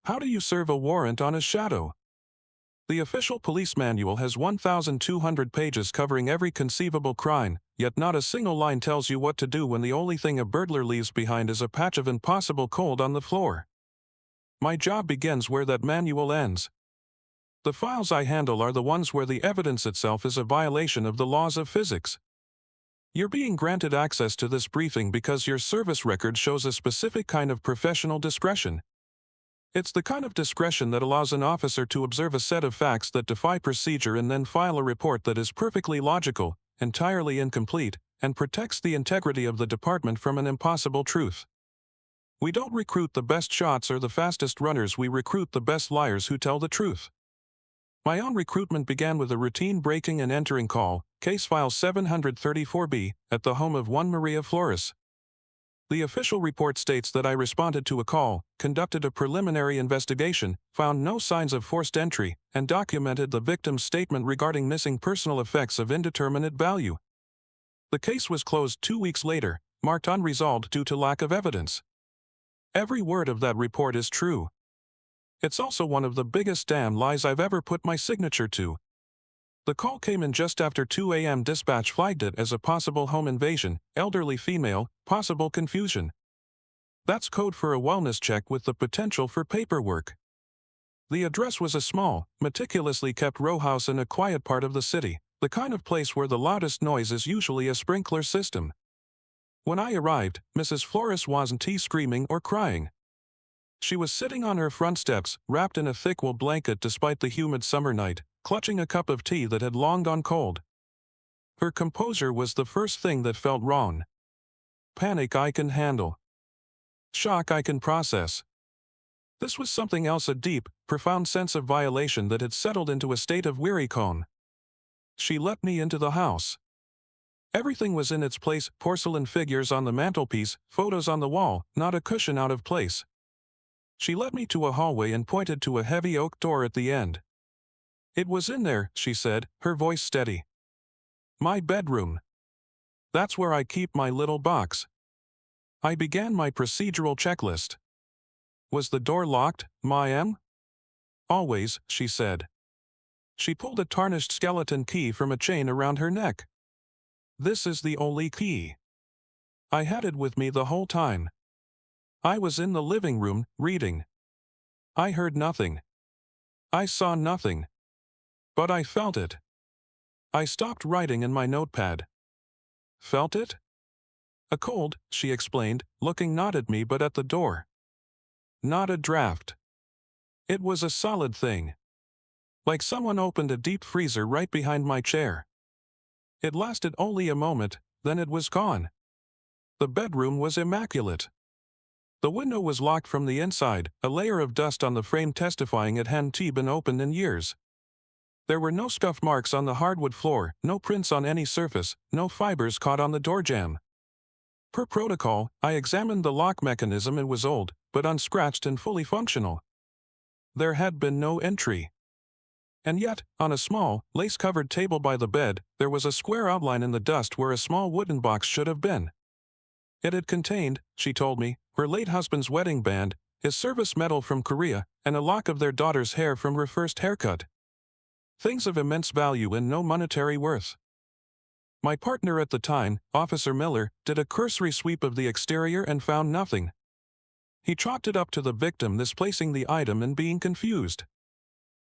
How do you serve a warrant on a shadow? The official police manual has 1,200 pages covering every conceivable crime, yet not a single line tells you what to do when the only thing a burglar leaves behind is a patch of impossible cold on the floor. My job begins where that manual ends. The files I handle are the ones where the evidence itself is a violation of the laws of physics. You're being granted access to this briefing because your service record shows a specific kind of professional discretion. It's the kind of discretion that allows an officer to observe a set of facts that defy procedure and then file a report that is perfectly logical, entirely incomplete, and protects the integrity of the department from an impossible truth. We don't recruit the best shots or the fastest runners, we recruit the best liars who tell the truth. My own recruitment began with a routine breaking and entering call, case file 734B, at the home of one Maria Flores. The official report states that I responded to a call, conducted a preliminary investigation, found no signs of forced entry, and documented the victim's statement regarding missing personal effects of indeterminate value. The case was closed 2 weeks later, marked unresolved due to lack of evidence. Every word of that report is true. It's also one of the biggest damn lies I've ever put my signature to. The call came in just after 2 a.m. Dispatch flagged it as a possible home invasion, elderly female, possible confusion. That's code for a wellness check with the potential for paperwork. The address was a small, meticulously kept row house in a quiet part of the city, the kind of place where the loudest noise is usually a sprinkler system. When I arrived, Mrs. Flores wasn't screaming or crying. She was sitting on her front steps, wrapped in a thick wool blanket despite the humid summer night, clutching a cup of tea that had long gone cold. Her composure was the first thing that felt wrong. Panic I can handle. Shock I can process. This was something else, a deep, profound sense of violation that had settled into a state of weary calm. She let me into the house. Everything was in its place, porcelain figures on the mantelpiece, photos on the wall, not a cushion out of place. She led me to a hallway and pointed to a heavy oak door at the end. It was in there, she said, her voice steady. My bedroom. That's where I keep my little box. I began my procedural checklist. Was the door locked, ma'am? Always, she said. She pulled a tarnished skeleton key from a chain around her neck. This is the only key. I had it with me the whole time. I was in the living room, reading. I heard nothing. I saw nothing. But I felt it. I stopped writing in my notepad. Felt it? A cold, she explained, looking not at me but at the door. Not a draft. It was a solid thing. Like someone opened a deep freezer right behind my chair. It lasted only a moment, then it was gone. The bedroom was immaculate. The window was locked from the inside, a layer of dust on the frame testifying it hadn't been opened in years. There were no scuff marks on the hardwood floor, no prints on any surface, no fibers caught on the door jamb. Per protocol, I examined the lock mechanism. It was old, but unscratched and fully functional. There had been no entry. And yet, on a small, lace-covered table by the bed, there was a square outline in the dust where a small wooden box should have been. It had contained, she told me, her late husband's wedding band, his service medal from Korea, and a lock of their daughter's hair from her first haircut. Things of immense value and no monetary worth. My partner at the time, Officer Miller, did a cursory sweep of the exterior and found nothing. He chalked it up to the victim misplacing the item and being confused.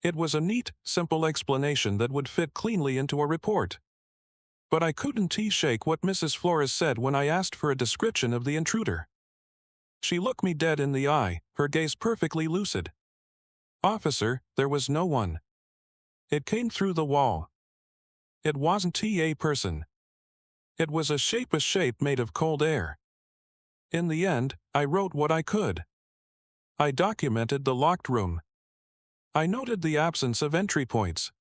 It was a neat, simple explanation that would fit cleanly into a report. But I couldn't shake what Mrs. Flores said when I asked for a description of the intruder. She looked me dead in the eye, her gaze perfectly lucid. Officer, there was no one. It came through the wall. It wasn't a person. It was a shape made of cold air. In the end, I wrote what I could. I documented the locked room. I noted the absence of entry points.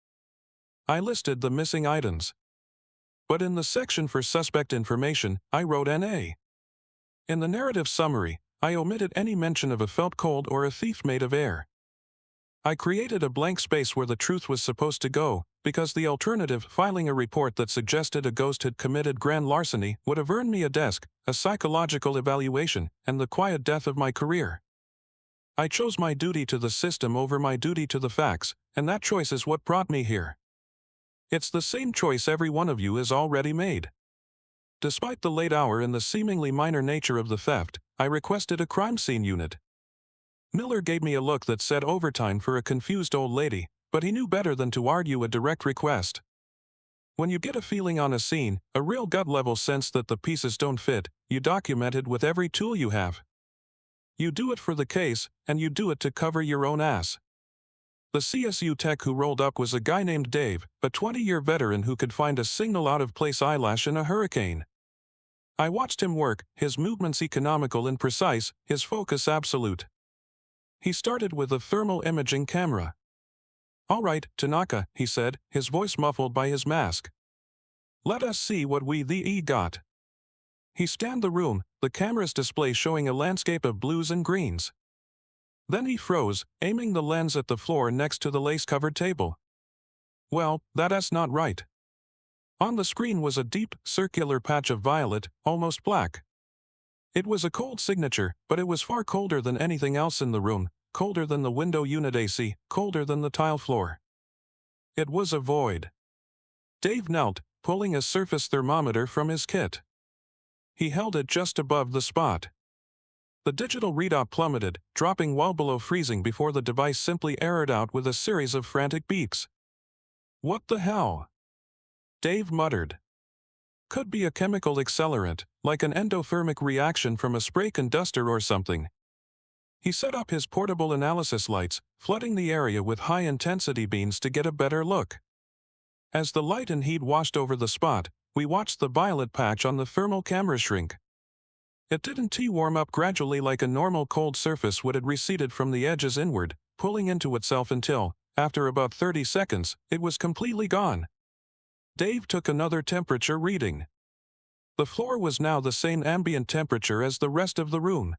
I listed the missing items. But in the section for suspect information, I wrote N.A. In the narrative summary, I omitted any mention of a felt cold or a thief made of air. I created a blank space where the truth was supposed to go, because the alternative, filing a report that suggested a ghost had committed grand larceny, would have earned me a desk, a psychological evaluation, and the quiet death of my career. I chose my duty to the system over my duty to the facts, and that choice is what brought me here. It's the same choice every one of you has already made. Despite the late hour and the seemingly minor nature of the theft, I requested a crime scene unit. Miller gave me a look that said overtime for a confused old lady, but he knew better than to argue a direct request. When you get a feeling on a scene, a real gut-level sense that the pieces don't fit, you document it with every tool you have. You do it for the case, and you do it to cover your own ass. The CSU tech who rolled up was a guy named Dave, a 20-year veteran who could find a single out-of-place eyelash in a hurricane. I watched him work, his movements economical and precise, his focus absolute. He started with a thermal imaging camera. "All right, Tanaka," he said, his voice muffled by his mask. "Let us see what we got." He scanned the room, the camera's display showing a landscape of blues and greens. Then he froze, aiming the lens at the floor next to the lace-covered table. "Well, that's not right." On the screen was a deep, circular patch of violet, almost black. It was a cold signature, but it was far colder than anything else in the room, colder than the window unit AC, colder than the tile floor. It was a void. Dave knelt, pulling a surface thermometer from his kit. He held it just above the spot. The digital readout plummeted, dropping well below freezing before the device simply errored out with a series of frantic beeps. "What the hell?" Dave muttered. "Could be a chemical accelerant, like an endothermic reaction from a spray conductor or something." He set up his portable analysis lights, flooding the area with high-intensity beams to get a better look. As the light and heat washed over the spot, we watched the violet patch on the thermal camera shrink. It didn't warm up gradually like a normal cold surface would. It receded from the edges inward, pulling into itself until, after about 30 seconds, it was completely gone. Dave took another temperature reading. The floor was now the same ambient temperature as the rest of the room.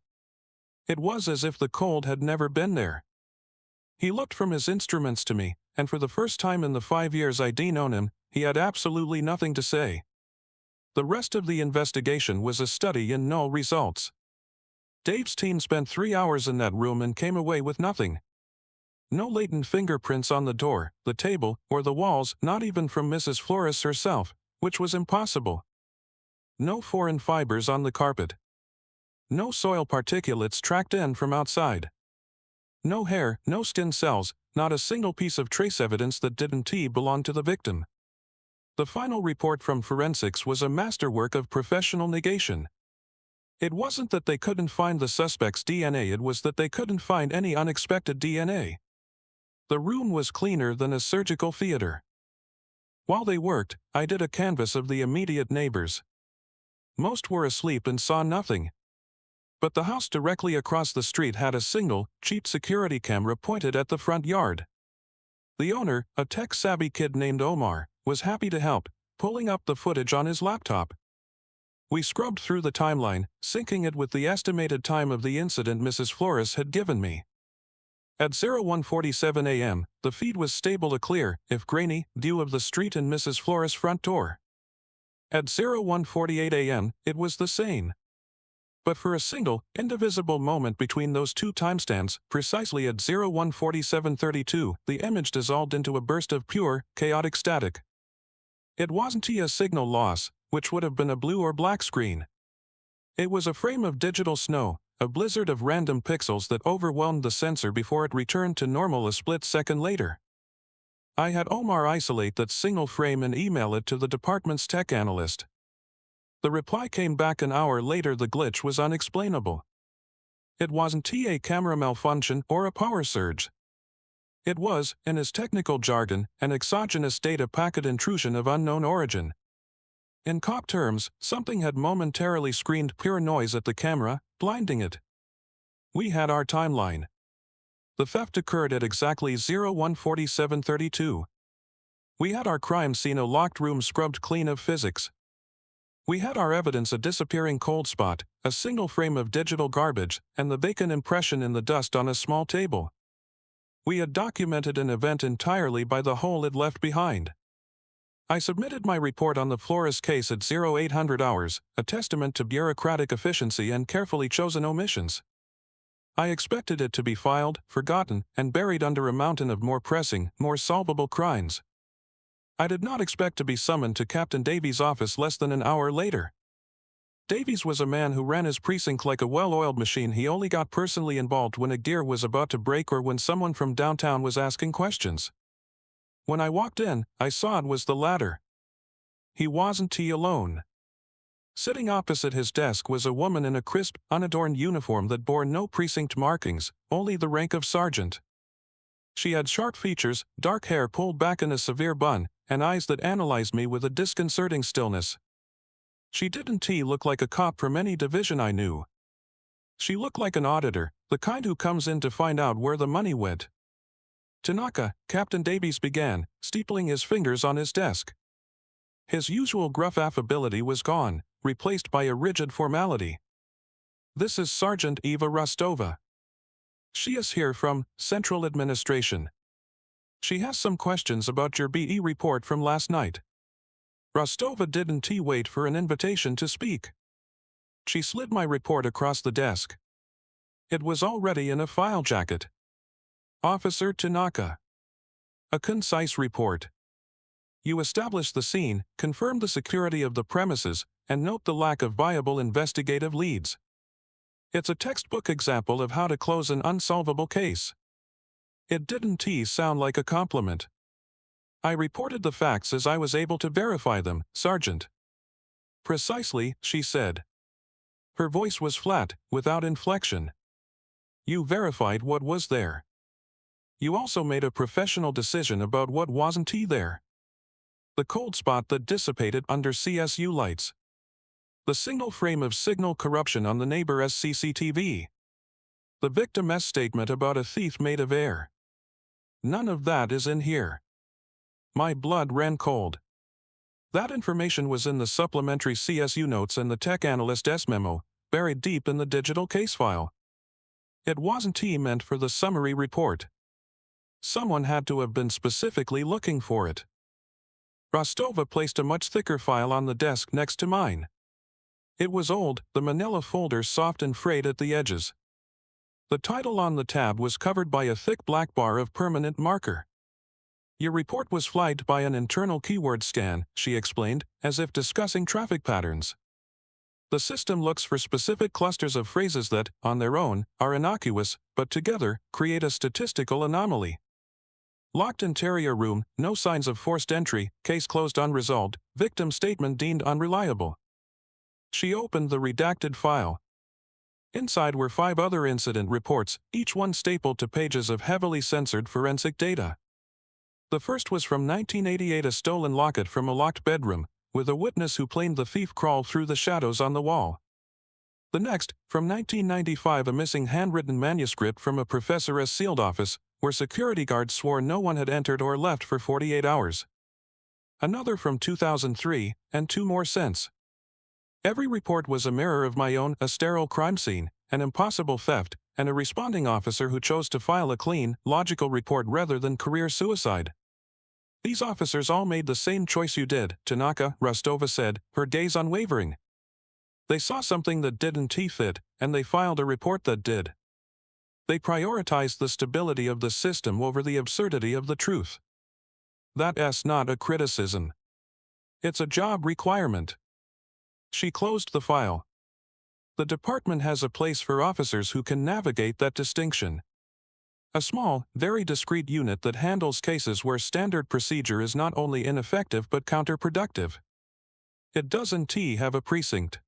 It was as if the cold had never been there. He looked from his instruments to me, and for the first time in the 5 years I'd known him, he had absolutely nothing to say. The rest of the investigation was a study in null results. Dave's team spent 3 hours in that room and came away with nothing. No latent fingerprints on the door, the table, or the walls, not even from Mrs. Flores herself, which was impossible. No foreign fibers on the carpet. No soil particulates tracked in from outside. No hair, no skin cells, not a single piece of trace evidence that didn't belong to the victim. The final report from forensics was a masterwork of professional negation. It wasn't that they couldn't find the suspect's DNA, it was that they couldn't find any unexpected DNA. The room was cleaner than a surgical theater. While they worked, I did a canvass of the immediate neighbors. Most were asleep and saw nothing. But the house directly across the street had a single, cheap security camera pointed at the front yard. The owner, a tech-savvy kid named Omar, was happy to help, pulling up the footage on his laptop. We scrubbed through the timeline, syncing it with the estimated time of the incident Mrs. Flores had given me. At 01:47 a.m., the feed was stable, a clear, if grainy, view of the street and Mrs. Flores' front door. At 01:48 a.m., it was the same. But for a single, indivisible moment between those two timestamps, precisely at 01:47:32, the image dissolved into a burst of pure, chaotic static. It wasn't a signal loss, which would have been a blue or black screen. It was a frame of digital snow, a blizzard of random pixels that overwhelmed the sensor before it returned to normal a split second later. I had Omar isolate that single frame and email it to the department's tech analyst. The reply came back an hour later. The glitch was unexplainable. It wasn't a camera malfunction or a power surge. It was, in his technical jargon, an exogenous data packet intrusion of unknown origin. In cop terms, something had momentarily screened pure noise at the camera, blinding it. We had our timeline. The theft occurred at exactly 01:47:32. We had our crime scene, a locked room scrubbed clean of physics. We had our evidence, a disappearing cold spot, a single frame of digital garbage, and the vacant impression in the dust on a small table. We had documented an event entirely by the hole it left behind. I submitted my report on the Flores case at 0800 hours, a testament to bureaucratic efficiency and carefully chosen omissions. I expected it to be filed, forgotten, and buried under a mountain of more pressing, more solvable crimes. I did not expect to be summoned to Captain Davies' office less than an hour later. Davies was a man who ran his precinct like a well-oiled machine. He only got personally involved when a gear was about to break or when someone from downtown was asking questions. When I walked in, I saw it was the latter. He wasn't alone. Sitting opposite his desk was a woman in a crisp, unadorned uniform that bore no precinct markings, only the rank of sergeant. She had sharp features, dark hair pulled back in a severe bun, and eyes that analyzed me with a disconcerting stillness. She didn't look like a cop from any division I knew. She looked like an auditor, the kind who comes in to find out where the money went. "Tanaka," Captain Davies began, steepling his fingers on his desk. His usual gruff affability was gone, replaced by a rigid formality. "This is Sergeant Eva Rostova. She is here from Central Administration. She has some questions about your BE report from last night." Rostova didn't wait for an invitation to speak. She slid my report across the desk. It was already in a file jacket. "Officer Tanaka. A concise report. You establish the scene, confirm the security of the premises, and note the lack of viable investigative leads. It's a textbook example of how to close an unsolvable case." It didn't sound like a compliment. "I reported the facts as I was able to verify them, Sergeant." "Precisely," she said. Her voice was flat, without inflection. "You verified what was there. You also made a professional decision about what wasn't there. The cold spot that dissipated under CSU lights. The single frame of signal corruption on the neighbor's CCTV. The victim's statement about a thief made of air. None of that is in here." My blood ran cold. That information was in the supplementary CSU notes and the tech analyst's memo, buried deep in the digital case file. It wasn't meant for the summary report. Someone had to have been specifically looking for it. Rostova placed a much thicker file on the desk next to mine. It was old, the manila folders soft and frayed at the edges. The title on the tab was covered by a thick black bar of permanent marker. "Your report was flagged by an internal keyword scan," she explained, as if discussing traffic patterns. "The system looks for specific clusters of phrases that, on their own, are innocuous, but together, create a statistical anomaly. Locked interior room, no signs of forced entry, case closed unresolved, victim statement deemed unreliable." She opened the redacted file. Inside were 5 other incident reports, each one stapled to pages of heavily censored forensic data. The first was from 1988, a stolen locket from a locked bedroom, with a witness who claimed the thief crawled through the shadows on the wall. The next, from 1995, a missing handwritten manuscript from a professor's sealed office, where security guards swore no one had entered or left for 48 hours. Another from 2003, and 2 more since. Every report was a mirror of my own, a sterile crime scene, an impossible theft, and a responding officer who chose to file a clean, logical report rather than career suicide. "These officers all made the same choice you did," Tanaka, Rostova said, her gaze unwavering. "They saw something that didn't fit, and they filed a report that did. They prioritized the stability of the system over the absurdity of the truth. That's not a criticism. It's a job requirement." She closed the file. "The department has a place for officers who can navigate that distinction. A small, very discreet unit that handles cases where standard procedure is not only ineffective but counterproductive. It doesn't have a precinct.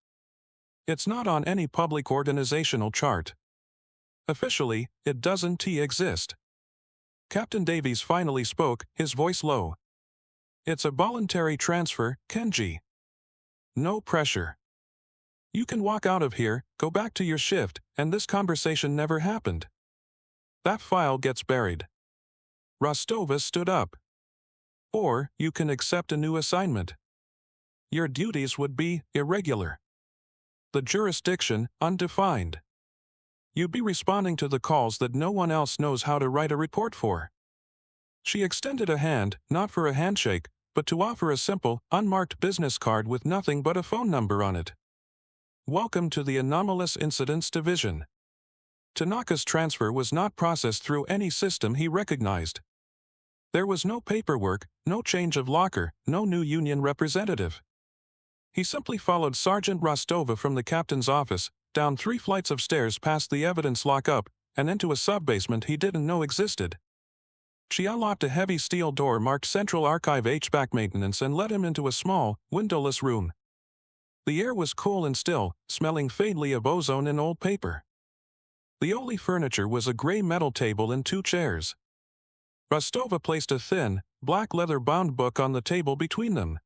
It's not on any public organizational chart. Officially, it doesn't exist." Captain Davies finally spoke, his voice low. "It's a voluntary transfer, Kenji. No pressure. You can walk out of here, go back to your shift, and this conversation never happened. That file gets buried." Rostova stood up. "Or, you can accept a new assignment. Your duties would be irregular. The jurisdiction, undefined. You'd be responding to the calls that no one else knows how to write a report for." She extended a hand, not for a handshake, but to offer a simple, unmarked business card with nothing but a phone number on it. "Welcome to the Anomalous Incidents Division. Tanaka's transfer was not processed through any system he recognized. There was no paperwork, no change of locker, no new union representative. He simply followed Sergeant Rostova from the captain's office, down 3 flights of stairs past the evidence lockup, and into a sub-basement he didn't know existed. She unlocked a heavy steel door marked Central Archive HVAC Maintenance and led him into a small, windowless room. The air was cool and still, smelling faintly of ozone and old paper. The only furniture was a gray metal table and 2 chairs. Rostova placed a thin, black leather-bound book on the table between them.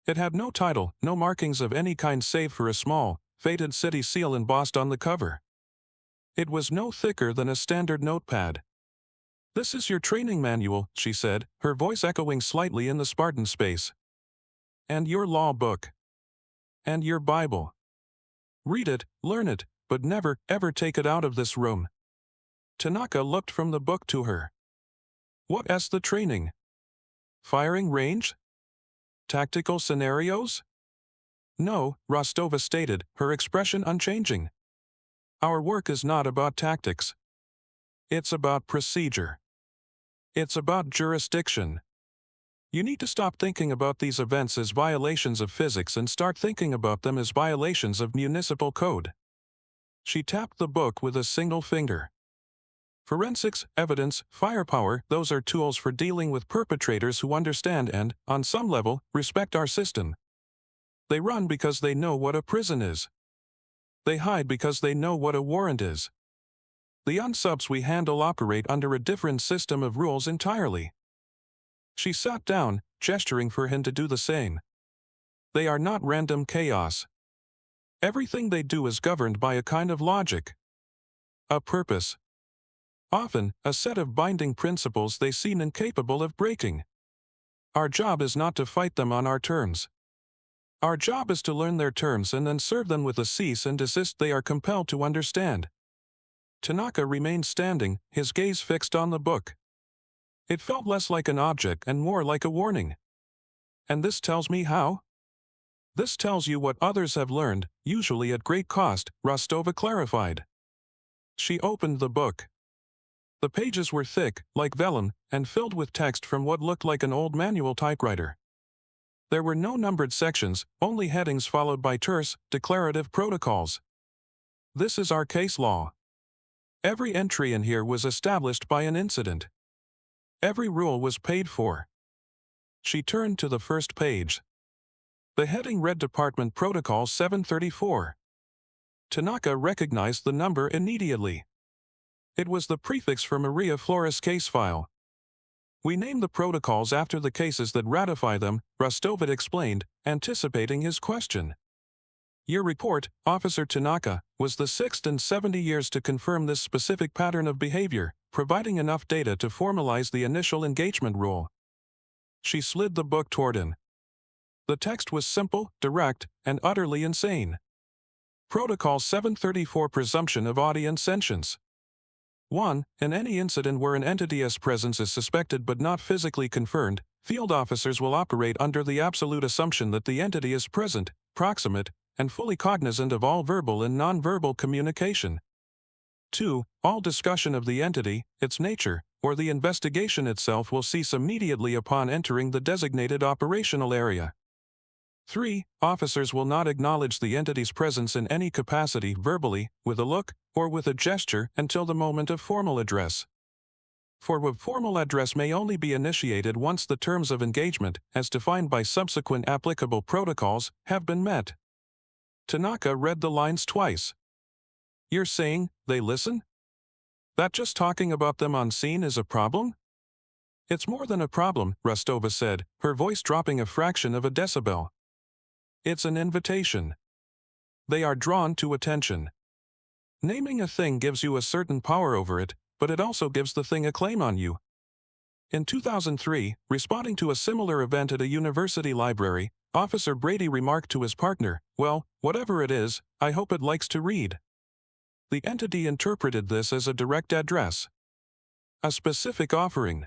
It had no title, no markings of any kind save for a small, faded city seal embossed on the cover. It was no thicker than a standard notepad. "This is your training manual," she said, her voice echoing slightly in the Spartan space. "And your law book. And your Bible. Read it, learn it, but never, ever take it out of this room." Tanaka looked from the book to her. "What's the training? Firing range? Tactical scenarios?" "No," Rostova stated, her expression unchanging. "Our work is not about tactics. It's about procedure. It's about jurisdiction. You need to stop thinking about these events as violations of physics and start thinking about them as violations of municipal code." She tapped the book with a single finger. "Forensics, evidence, firepower, those are tools for dealing with perpetrators who understand and, on some level, respect our system. They run because they know what a prison is. They hide because they know what a warrant is. The unsubs we handle operate under a different system of rules entirely." She sat down, gesturing for him to do the same. "They are not random chaos. Everything they do is governed by a kind of logic. A purpose. Often, a set of binding principles they seem incapable of breaking. Our job is not to fight them on our terms. Our job is to learn their terms and then serve them with a cease and desist they are compelled to understand." Tanaka remained standing, his gaze fixed on the book. It felt less like an object and more like a warning. "And this tells me how?" "This tells you what others have learned, usually at great cost," Rostova clarified. She opened the book. The pages were thick, like vellum, and filled with text from what looked like an old manual typewriter. There were no numbered sections, only headings followed by terse, declarative protocols. "This is our case law. Every entry in here was established by an incident. Every rule was paid for." She turned to the first page. The heading read Department Protocol 734. Tanaka recognized the number immediately. It was the prefix for Maria Flores' case file. "We name the protocols after the cases that ratify them," Rostova explained, anticipating his question. "Your report, Officer Tanaka, was the 6th in 70 years to confirm this specific pattern of behavior, providing enough data to formalize the initial engagement rule." She slid the book toward him. The text was simple, direct, and utterly insane. Protocol 734 Presumption of Audience Sentience. 1. In any incident where an entity's presence is suspected but not physically confirmed, field officers will operate under the absolute assumption that the entity is present, proximate, and fully cognizant of all verbal and non-verbal communication. 2. All discussion of the entity, its nature, or the investigation itself will cease immediately upon entering the designated operational area. 3. Officers will not acknowledge the entity's presence in any capacity verbally, with a look, or with a gesture until the moment of formal address. For a formal address may only be initiated once the terms of engagement, as defined by subsequent applicable protocols, have been met. Tanaka read the lines twice. "You're saying, they listen? That just talking about them on scene is a problem?" "It's more than a problem," Rostova said, her voice dropping a fraction of a decibel. "It's an invitation. They are drawn to attention. Naming a thing gives you a certain power over it, but it also gives the thing a claim on you." In 2003, responding to a similar event at a university library, Officer Brady remarked to his partner, "Well, whatever it is, I hope it likes to read." The entity interpreted this as a direct address. A specific offering.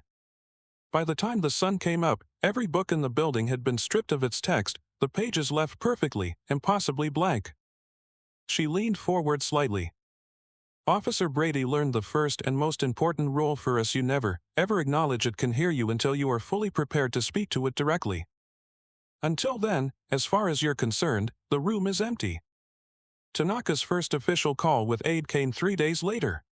By the time the sun came up, every book in the building had been stripped of its text, the pages left perfectly, impossibly blank. She leaned forward slightly. Officer Brady learned the first and most important rule for us: you never, ever acknowledge it can hear you until you are fully prepared to speak to it directly. Until then, as far as you're concerned, the room is empty. Tanaka's first official call with aid came 3 days later.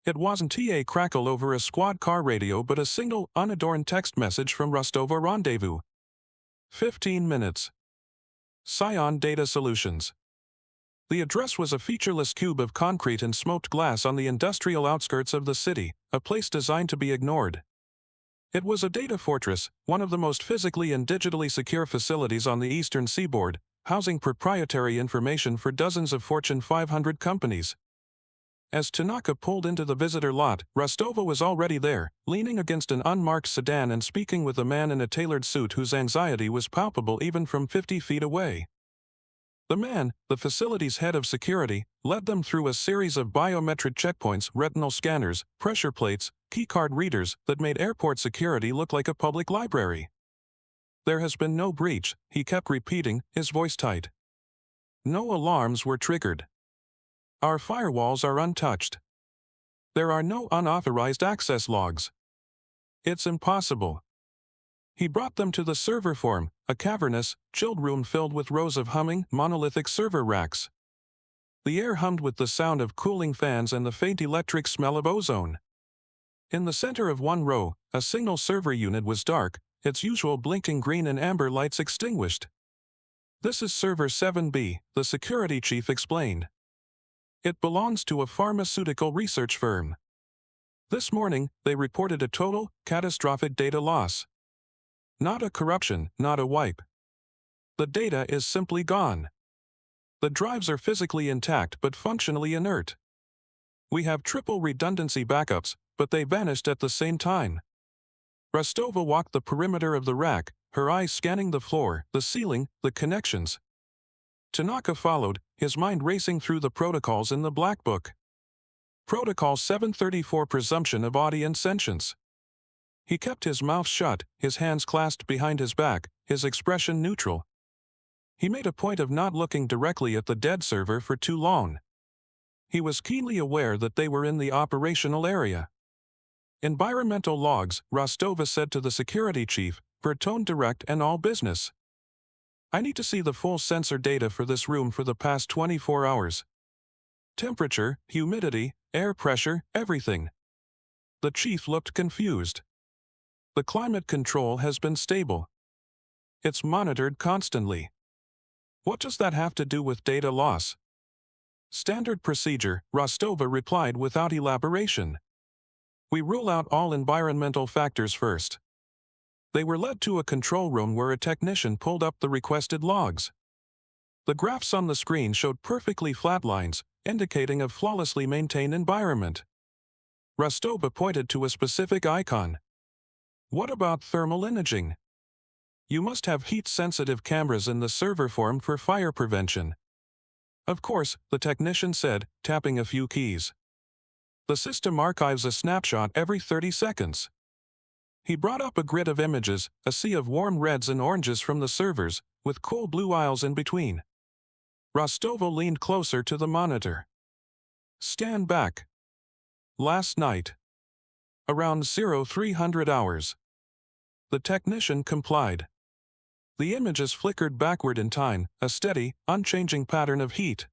It wasn't a crackle over a squad car radio but a single, unadorned text message from Rostova Rendezvous. 15 minutes. Scion Data Solutions. The address was a featureless cube of concrete and smoked glass on the industrial outskirts of the city, a place designed to be ignored. It was a data fortress, one of the most physically and digitally secure facilities on the eastern seaboard, housing proprietary information for dozens of Fortune 500 companies. As Tanaka pulled into the visitor lot, Rostova was already there, leaning against an unmarked sedan and speaking with a man in a tailored suit whose anxiety was palpable even from 50 feet away. The man, the facility's head of security, led them through a series of biometric checkpoints, retinal scanners, pressure plates, keycard readers that made airport security look like a public library. "There has been no breach," he kept repeating, his voice tight. "No alarms were triggered. Our firewalls are untouched. There are no unauthorized access logs. It's impossible." He brought them to the server farm, a cavernous, chilled room filled with rows of humming, monolithic server racks. The air hummed with the sound of cooling fans and the faint electric smell of ozone. In the center of one row, a single server unit was dark, its usual blinking green and amber lights extinguished. "This is Server 7B, the security chief explained. It belongs to a pharmaceutical research firm. This morning, they reported a total, catastrophic data loss. Not a corruption, not a wipe. The data is simply gone. The drives are physically intact but functionally inert. We have triple redundancy backups, but they vanished at the same time." Rostova walked the perimeter of the rack, her eyes scanning the floor, the ceiling, the connections. Tanaka followed, his mind racing through the protocols in the Black Book. Protocol 734: Presumption of Audience Sentience. He kept his mouth shut, his hands clasped behind his back, his expression neutral. He made a point of not looking directly at the dead server for too long. He was keenly aware that they were in the operational area. "Environmental logs," Rostova said to the security chief, per tone direct and all business. "I need to see the full sensor data for this room for the past 24 hours. Temperature, humidity, air pressure, everything." The chief looked confused. "The climate control has been stable. It's monitored constantly. What does that have to do with data loss?" "Standard procedure," Rostova replied without elaboration. "We rule out all environmental factors first." They were led to a control room where a technician pulled up the requested logs. The graphs on the screen showed perfectly flat lines, indicating a flawlessly maintained environment. Rostova pointed to a specific icon. "What about thermal imaging? You must have heat-sensitive cameras in the server farm for fire prevention." "Of course," the technician said, tapping a few keys. "The system archives a snapshot every 30 seconds. He brought up a grid of images, a sea of warm reds and oranges from the servers, with cool blue aisles in between. Rostova leaned closer to the monitor. "Stand back. Last night. Around 0300 hours. The technician complied. The images flickered backward in time, a steady, unchanging pattern of heat.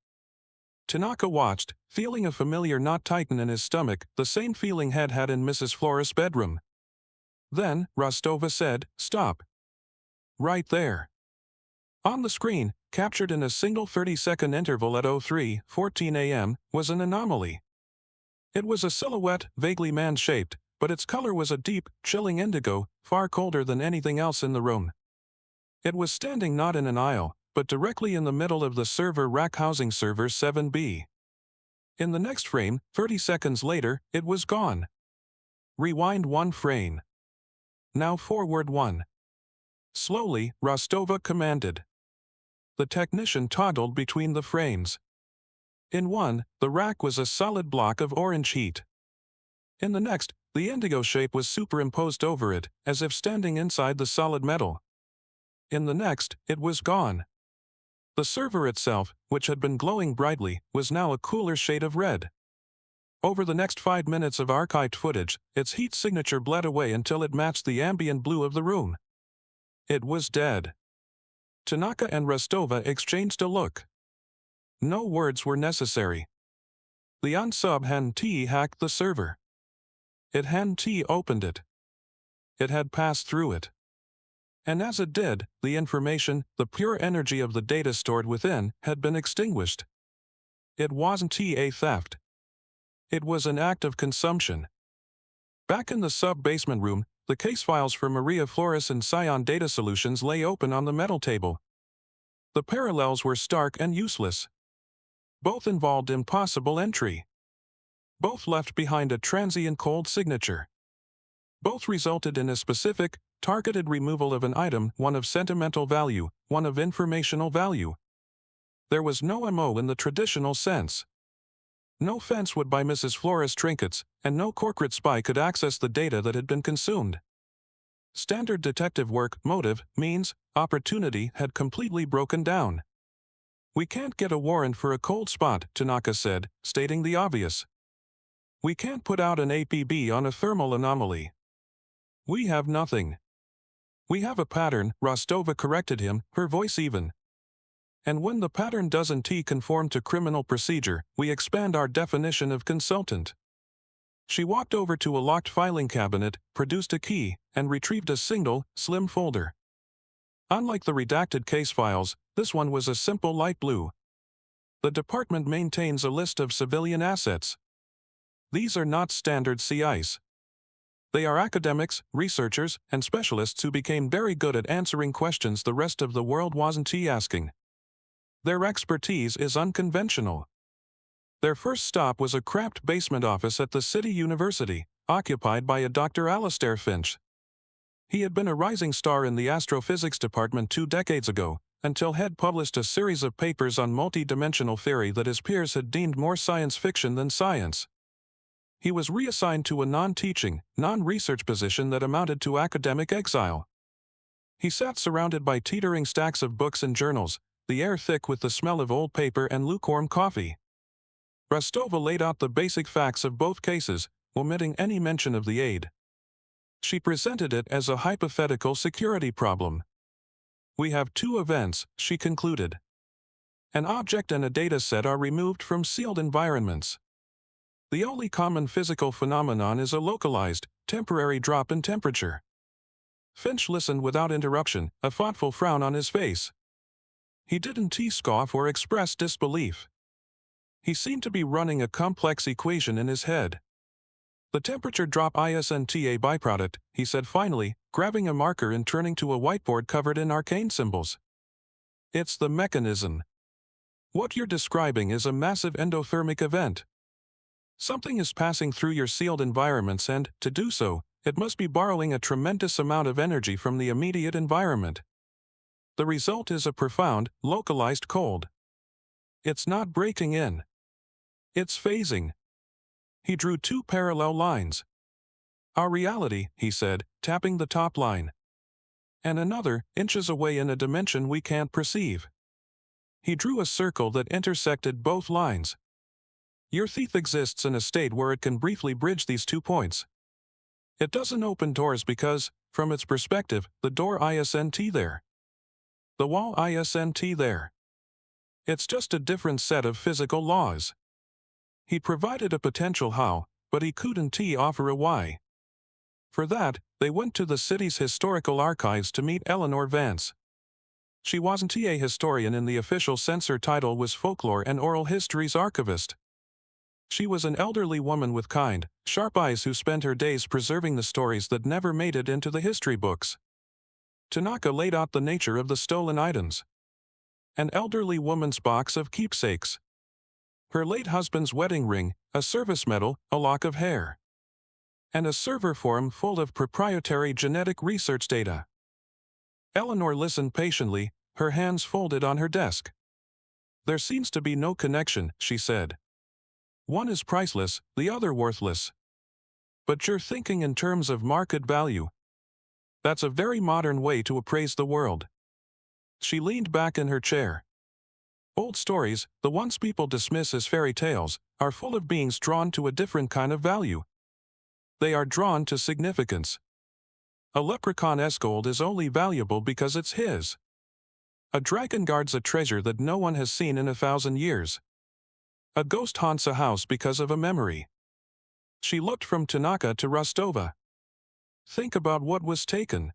Tanaka watched, feeling a familiar knot tighten in his stomach, the same feeling had had in Mrs. Flores' bedroom. Then, Rostova said, "Stop. Right there." On the screen, captured in a single 30-second interval at 03:14 a.m., was an anomaly. It was a silhouette, vaguely man-shaped, but its color was a deep, chilling indigo, far colder than anything else in the room. It was standing not in an aisle, but directly in the middle of the server rack housing server 7B. In the next frame, 30 seconds later, it was gone. Rewind one frame. Now forward one. Slowly, Rostova commanded. The technician toggled between the frames. In one, the rack was a solid block of orange heat. In the next, the indigo shape was superimposed over it, as if standing inside the solid metal. In the next, it was gone. The server itself, which had been glowing brightly, was now a cooler shade of red. Over the next 5 minutes of archived footage, its heat signature bled away until it matched the ambient blue of the room. It was dead. Tanaka and Rostova exchanged a look. No words were necessary. The unsub Han-T hacked the server. Han-T opened it. It had passed through it. And as it did, the information, the pure energy of the data stored within, had been extinguished. It wasn't a theft. It was an act of consumption. Back in the sub-basement room, the case files for Maria Flores and Scion Data Solutions lay open on the metal table. The parallels were stark and useless. Both involved impossible entry. Both left behind a transient cold signature. Both resulted in a specific, targeted removal of an item, one of sentimental value, one of informational value. There was no MO in the traditional sense. No fence would buy Mrs. Flores trinkets, and no corporate spy could access the data that had been consumed. Standard detective work, motive, means, opportunity had completely broken down. We can't get a warrant for a cold spot, Tanaka said, stating the obvious. We can't put out an APB on a thermal anomaly. We have nothing. We have a pattern, Rostova corrected him, her voice even. And when the pattern doesn't conform to criminal procedure, we expand our definition of consultant. She walked over to a locked filing cabinet, produced a key, and retrieved a single, slim folder. Unlike the redacted case files, this one was a simple light blue. The department maintains a list of civilian assets. These are not standard CIs. They are academics, researchers, and specialists who became very good at answering questions the rest of the world wasn't asking. Their expertise is unconventional. Their first stop was a cramped basement office at the City University, occupied by a Dr. Alastair Finch. He had been a rising star in the astrophysics department 2 decades ago, until Head published a series of papers on multi-dimensional theory that his peers had deemed more science fiction than science. He was reassigned to a non-teaching, non-research position that amounted to academic exile. He sat surrounded by teetering stacks of books and journals, the air thick with the smell of old paper and lukewarm coffee. Rostova laid out the basic facts of both cases, omitting any mention of the aid. She presented it as a hypothetical security problem. We have 2 events, she concluded. An object and a data set are removed from sealed environments. The only common physical phenomenon is a localized, temporary drop in temperature. Finch listened without interruption, a thoughtful frown on his face. He didn't scoff or express disbelief. He seemed to be running a complex equation in his head. The temperature drop isn't a byproduct, he said finally, grabbing a marker and turning to a whiteboard covered in arcane symbols. It's the mechanism. What you're describing is a massive endothermic event. Something is passing through your sealed environments and, to do so, it must be borrowing a tremendous amount of energy from the immediate environment. The result is a profound, localized cold. It's not breaking in. It's phasing. He drew 2 parallel lines. Our reality, he said, tapping the top line. And another, inches away in a dimension we can't perceive. He drew a circle that intersected both lines. Your thief exists in a state where it can briefly bridge these 2 points. It doesn't open doors because, from its perspective, the door isn't there. The wall isn't there. It's just a different set of physical laws. He provided a potential how, but he couldn't offer a why. For that, they went to the city's historical archives to meet Eleanor Vance. She wasn't a historian in the official sense. Her title was Folklore and Oral History's archivist. She was an elderly woman with kind, sharp eyes who spent her days preserving the stories that never made it into the history books. Tanaka laid out the nature of the stolen items. An elderly woman's box of keepsakes. Her late husband's wedding ring, a service medal, a lock of hair. And a server form full of proprietary genetic research data. Eleanor listened patiently, her hands folded on her desk. There seems to be no connection, she said. One is priceless, the other worthless. But you're thinking in terms of market value. That's a very modern way to appraise the world. She leaned back in her chair. Old stories, the ones people dismiss as fairy tales, are full of beings drawn to a different kind of value. They are drawn to significance. A leprechaun-esque gold is only valuable because it's his. A dragon guards a treasure that no one has seen in 1,000 years. A ghost haunts a house because of a memory. She looked from Tanaka to Rostova. Think about what was taken.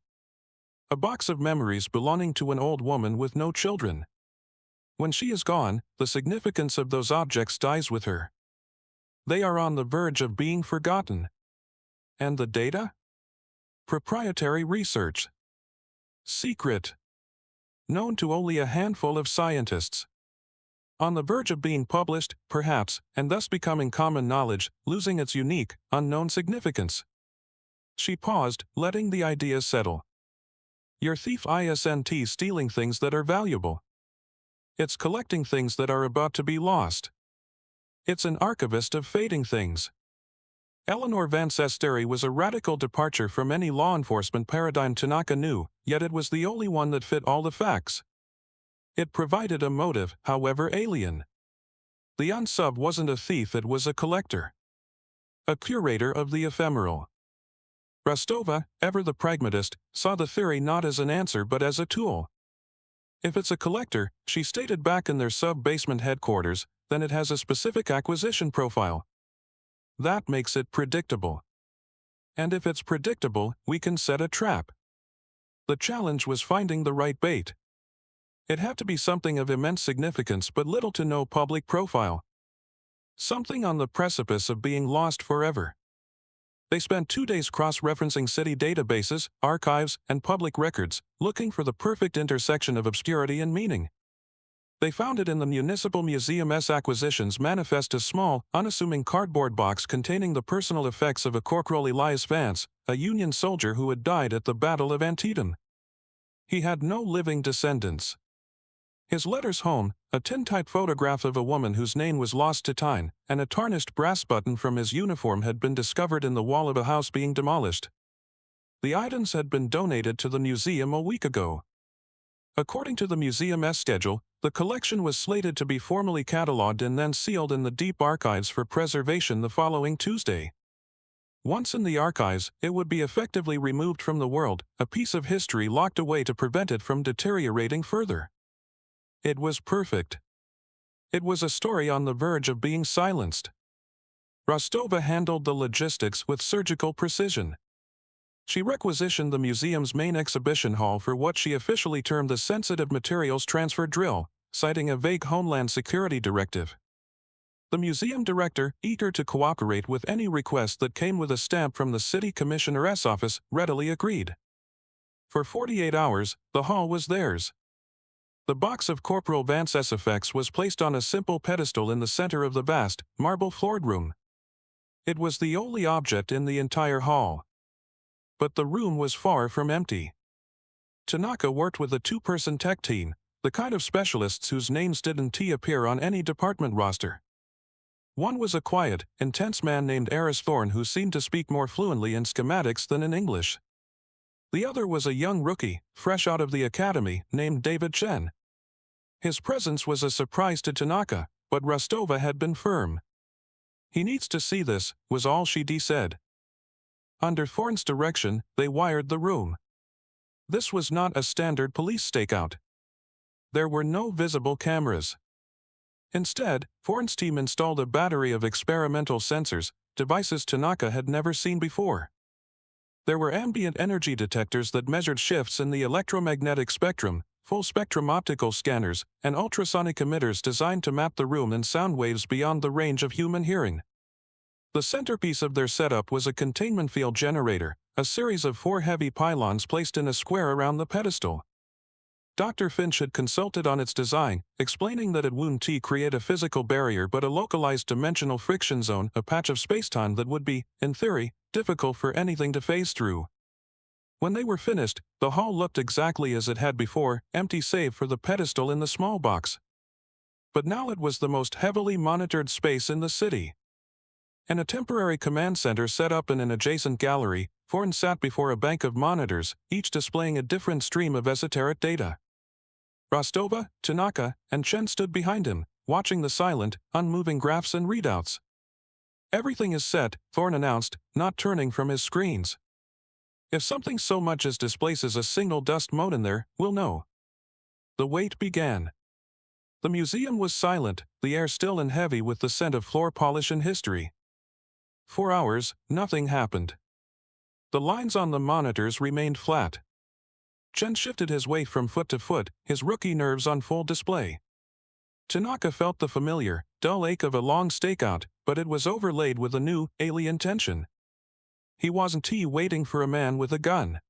A box of memories belonging to an old woman with no children. When she is gone, the significance of those objects dies with her. They are on the verge of being forgotten. And the data? Proprietary research. Secret. Known to only a handful of scientists. On the verge of being published, perhaps, and thus becoming common knowledge, losing its unique, unknown significance. She paused, letting the idea settle. Your thief isn't stealing things that are valuable. It's collecting things that are about to be lost. It's an archivist of fading things. Eleanor Van Sesteri was a radical departure from any law enforcement paradigm Tanaka knew, yet it was the only one that fit all the facts. It provided a motive, however alien. The unsub wasn't a thief, it was a collector. A curator of the ephemeral. Rostova, ever the pragmatist, saw the theory not as an answer but as a tool. If it's a collector, she stated back in their sub-basement headquarters, then it has a specific acquisition profile. That makes it predictable. And if it's predictable, we can set a trap. The challenge was finding the right bait. It had to be something of immense significance but little to no public profile. Something on the precipice of being lost forever. They spent 2 days cross-referencing city databases, archives, and public records, looking for the perfect intersection of obscurity and meaning. They found it in the Municipal Museum's acquisitions manifest, a small, unassuming cardboard box containing the personal effects of a Corporal Elias Vance, a Union soldier who had died at the Battle of Antietam. He had no living descendants. His letters home, a tintype photograph of a woman whose name was lost to time, and a tarnished brass button from his uniform had been discovered in the wall of a house being demolished. The items had been donated to the museum a week ago. According to the museum's schedule, the collection was slated to be formally catalogued and then sealed in the deep archives for preservation the following Tuesday. Once in the archives, it would be effectively removed from the world, a piece of history locked away to prevent it from deteriorating further. It was perfect. It was a story on the verge of being silenced. Rostova handled the logistics with surgical precision. She requisitioned the museum's main exhibition hall for what she officially termed the Sensitive Materials Transfer Drill, citing a vague Homeland Security directive. The museum director, eager to cooperate with any request that came with a stamp from the city commissioner's office, readily agreed. For 48 hours, the hall was theirs. The box of Corporal Vance's effects was placed on a simple pedestal in the center of the vast, marble-floored room. It was the only object in the entire hall. But the room was far from empty. Tanaka worked with a 2-person tech team, the kind of specialists whose names didn't appear on any department roster. One was a quiet, intense man named Eris Thorne who seemed to speak more fluently in schematics than in English. The other was a young rookie, fresh out of the academy, named David Chen. His presence was a surprise to Tanaka, but Rostova had been firm. He needs to see this, was all she said. Under Thorne's direction, they wired the room. This was not a standard police stakeout. There were no visible cameras. Instead, Thorne's team installed a battery of experimental sensors, devices Tanaka had never seen before. There were ambient energy detectors that measured shifts in the electromagnetic spectrum, full-spectrum optical scanners, and ultrasonic emitters designed to map the room in sound waves beyond the range of human hearing. The centerpiece of their setup was a containment field generator, a series of 4 heavy pylons placed in a square around the pedestal. Dr. Finch had consulted on its design, explaining that it wouldn't create a physical barrier but a localized dimensional friction zone, a patch of spacetime that would be, in theory, difficult for anything to phase through. When they were finished, the hall looked exactly as it had before, empty save for the pedestal in the small box. But now it was the most heavily monitored space in the city. In a temporary command center set up in an adjacent gallery, Thorne sat before a bank of monitors, each displaying a different stream of esoteric data. Rostova, Tanaka, and Chen stood behind him, watching the silent, unmoving graphs and readouts. "Everything is set," Thorne announced, not turning from his screens. "If something so much as displaces a single dust mote in there, we'll know." The wait began. The museum was silent, the air still and heavy with the scent of floor polish and history. 4 hours, nothing happened. The lines on the monitors remained flat. Chen shifted his weight from foot to foot, his rookie nerves on full display. Tanaka felt the familiar, dull ache of a long stakeout, but it was overlaid with a new, alien tension. He wasn't waiting for a man with a gun.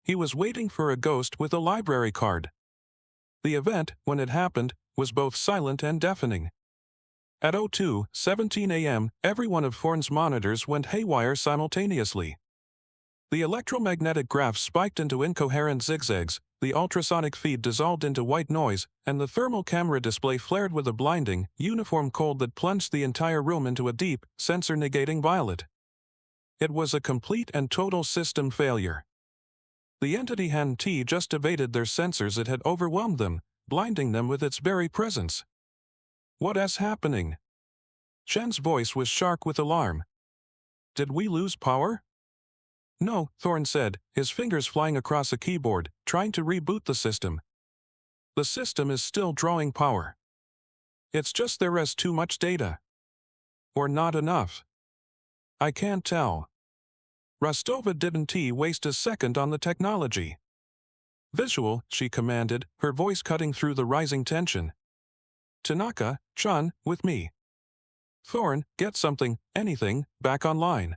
He was waiting for a ghost with a library card. The event, when it happened, was both silent and deafening. At 02:17 a.m., every one of Thorne's monitors went haywire simultaneously. The electromagnetic graphs spiked into incoherent zigzags, the ultrasonic feed dissolved into white noise, and the thermal camera display flared with a blinding, uniform cold that plunged the entire room into a deep, sensor-negating violet. It was a complete and total system failure. The entity hadn't just evaded their sensors, it had overwhelmed them, blinding them with its very presence. "What is happening?" Chen's voice was sharp with alarm. "Did we lose power?" "No," Thorne said, his fingers flying across a keyboard, trying to reboot the system. "The system is still drawing power. It's just there is too much data. Or not enough. I can't tell." Rostova didn't waste a second on the technology. "Visual," she commanded, her voice cutting through the rising tension. "Tanaka, Chun, with me. Thorne, get something, anything, back online."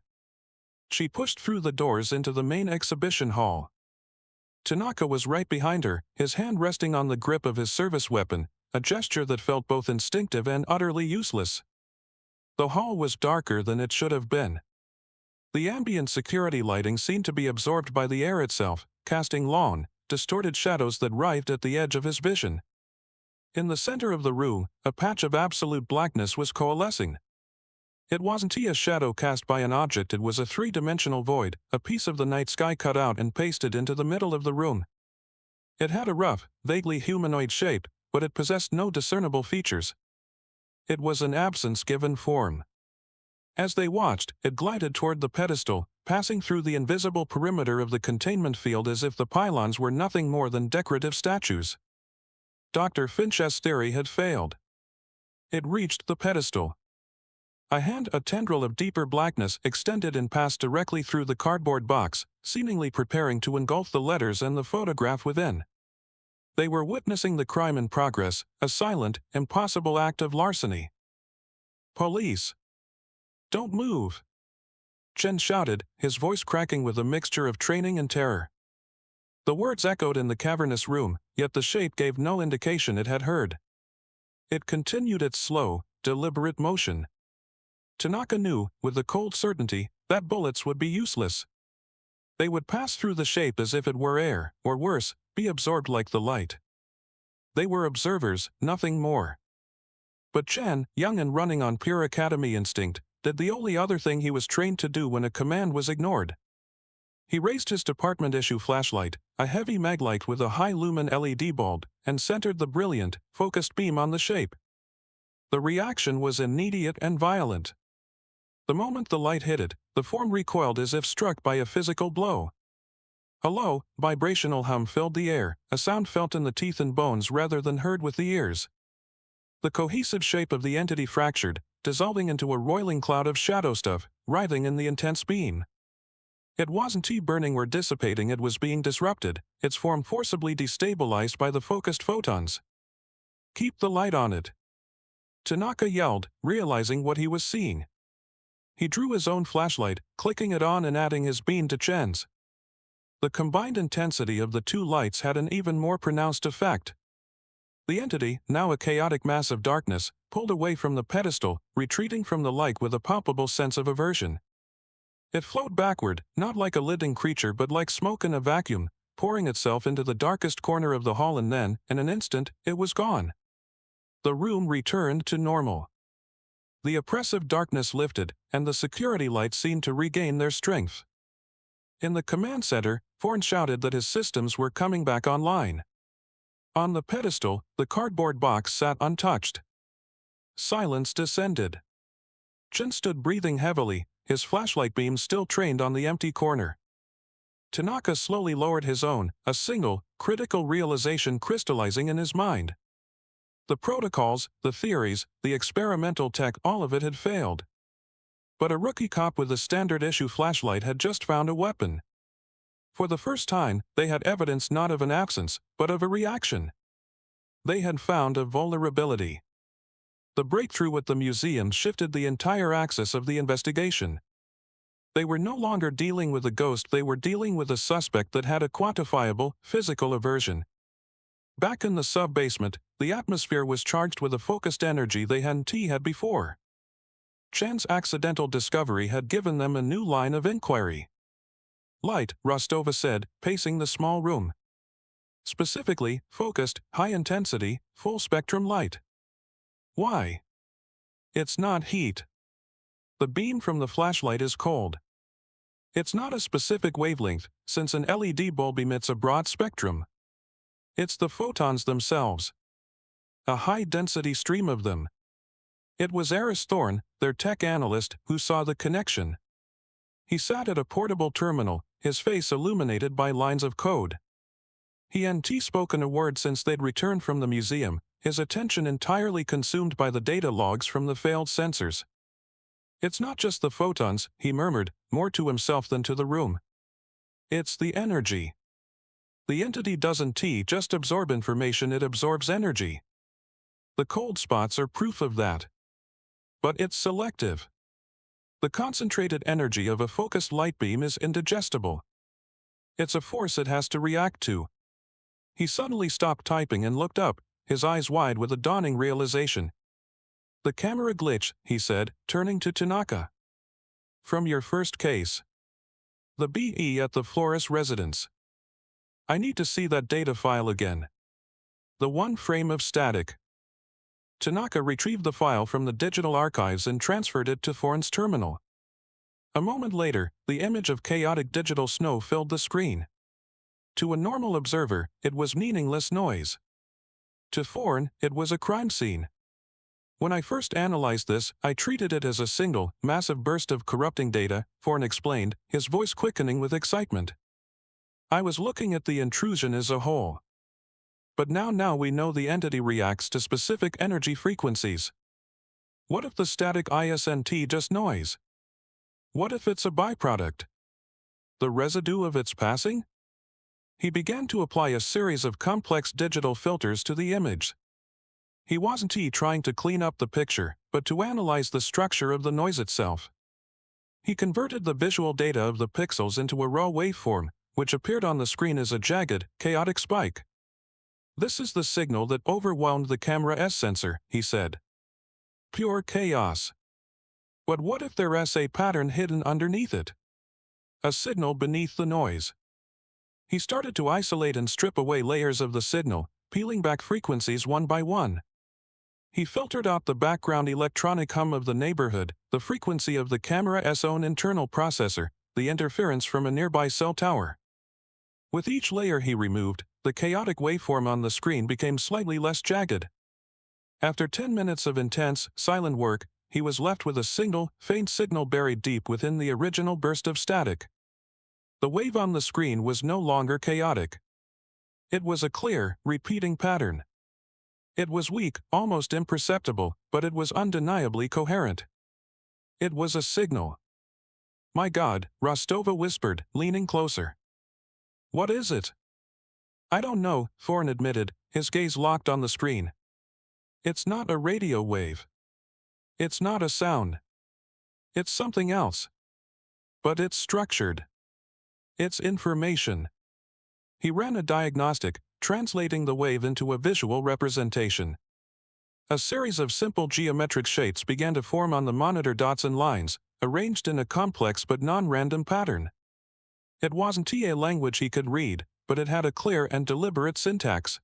She pushed through the doors into the main exhibition hall. Tanaka was right behind her, his hand resting on the grip of his service weapon, a gesture that felt both instinctive and utterly useless. The hall was darker than it should have been. The ambient security lighting seemed to be absorbed by the air itself, casting long, distorted shadows that writhed at the edge of his vision. In the center of the room, a patch of absolute blackness was coalescing. It wasn't a shadow cast by an object, it was a three-dimensional void, a piece of the night sky cut out and pasted into the middle of the room. It had a rough, vaguely humanoid shape, but it possessed no discernible features. It was an absence given form. As they watched, it glided toward the pedestal, passing through the invisible perimeter of the containment field as if the pylons were nothing more than decorative statues. Dr. Finch's theory had failed. It reached the pedestal. A tendril of deeper blackness extended and passed directly through the cardboard box, seemingly preparing to engulf the letters and the photograph within. They were witnessing the crime in progress, a silent, impossible act of larceny. "Police! Don't move!" Chen shouted, his voice cracking with a mixture of training and terror. The words echoed in the cavernous room, yet the shape gave no indication it had heard. It continued its slow, deliberate motion. Tanaka knew, with the cold certainty, that bullets would be useless. They would pass through the shape as if it were air, or worse, be absorbed like the light. They were observers, nothing more. But Chen, young and running on pure academy instinct, did the only other thing he was trained to do when a command was ignored. He raised his department-issue flashlight, a heavy maglite with a high-lumen LED bulb, and centered the brilliant, focused beam on the shape. The reaction was immediate and violent. The moment the light hit it, the form recoiled as if struck by a physical blow. A low, vibrational hum filled the air, a sound felt in the teeth and bones rather than heard with the ears. The cohesive shape of the entity fractured, dissolving into a roiling cloud of shadow stuff, writhing in the intense beam. It wasn't burning or dissipating, it was being disrupted, its form forcibly destabilized by the focused photons. "Keep the light on it!" Tanaka yelled, realizing what he was seeing. He drew his own flashlight, clicking it on and adding his beam to Chen's. The combined intensity of the two lights had an even more pronounced effect. The entity, now a chaotic mass of darkness, pulled away from the pedestal, retreating from the light with a palpable sense of aversion. It flowed backward, not like a living creature but like smoke in a vacuum, pouring itself into the darkest corner of the hall, and then, in an instant, it was gone. The room returned to normal. The oppressive darkness lifted, and the security lights seemed to regain their strength. In the command center, Thorne shouted that his systems were coming back online. On the pedestal, the cardboard box sat untouched. Silence descended. Chen stood breathing heavily, his flashlight beam still trained on the empty corner. Tanaka slowly lowered his own, a single, critical realization crystallizing in his mind. The protocols, the theories, the experimental tech, all of it had failed. But a rookie cop with a standard-issue flashlight had just found a weapon. For the first time, they had evidence not of an absence, but of a reaction. They had found a vulnerability. The breakthrough at the museum shifted the entire axis of the investigation. They were no longer dealing with a ghost, they were dealing with a suspect that had a quantifiable, physical aversion. Back in the sub-basement, the atmosphere was charged with a focused energy they hadn't had before. Chen's accidental discovery had given them a new line of inquiry. Light, Rostova said, pacing the small room. Specifically, focused, high-intensity, full-spectrum light. Why? It's not heat. The beam from the flashlight is cold. It's not a specific wavelength, since an LED bulb emits a broad spectrum. It's the photons themselves. A high-density stream of them. It was Eris Thorne, their tech analyst, who saw the connection. He sat at a portable terminal, his face illuminated by lines of code. He hadn't spoken a word since they'd returned from the museum, his attention entirely consumed by the data logs from the failed sensors. It's not just the photons, he murmured, more to himself than to the room. It's the energy. The entity doesn't just absorb information, it absorbs energy. The cold spots are proof of that. But it's selective. The concentrated energy of a focused light beam is indigestible. It's a force it has to react to. He suddenly stopped typing and looked up, his eyes wide with a dawning realization. The camera glitch, he said, turning to Tanaka. From your first case. The BE at the Flores residence. I need to see that data file again. The one frame of static. Tanaka retrieved the file from the digital archives and transferred it to Thorne's terminal. A moment later, the image of chaotic digital snow filled the screen. To a normal observer, it was meaningless noise. To Thorne, it was a crime scene. When I first analyzed this, I treated it as a single, massive burst of corrupting data, Thorne explained, his voice quickening with excitement. I was looking at the intrusion as a whole. But now we know the entity reacts to specific energy frequencies. What if the static isn't just noise? What if it's a byproduct? The residue of its passing? He began to apply a series of complex digital filters to the image. He wasn't trying to clean up the picture, but to analyze the structure of the noise itself. He converted the visual data of the pixels into a raw waveform, which appeared on the screen as a jagged, chaotic spike. This is the signal that overwhelmed the camera S sensor, he said. Pure chaos. But what if there's a pattern hidden underneath it? A signal beneath the noise. He started to isolate and strip away layers of the signal, peeling back frequencies one by one. He filtered out the background electronic hum of the neighborhood, the frequency of the camera's own internal processor, the interference from a nearby cell tower. With each layer he removed, the chaotic waveform on the screen became slightly less jagged. After 10 minutes of intense, silent work, he was left with a single, faint signal buried deep within the original burst of static. The wave on the screen was no longer chaotic. It was a clear, repeating pattern. It was weak, almost imperceptible, but it was undeniably coherent. It was a signal. My God, Rostova whispered, leaning closer. What is it? I don't know, Thorne admitted, his gaze locked on the screen. It's not a radio wave. It's not a sound. It's something else. But it's structured. It's information. He ran a diagnostic, translating the wave into a visual representation. A series of simple geometric shapes began to form on the monitor, dots and lines, arranged in a complex but non-random pattern. It wasn't a language he could read, but it had a clear and deliberate syntax.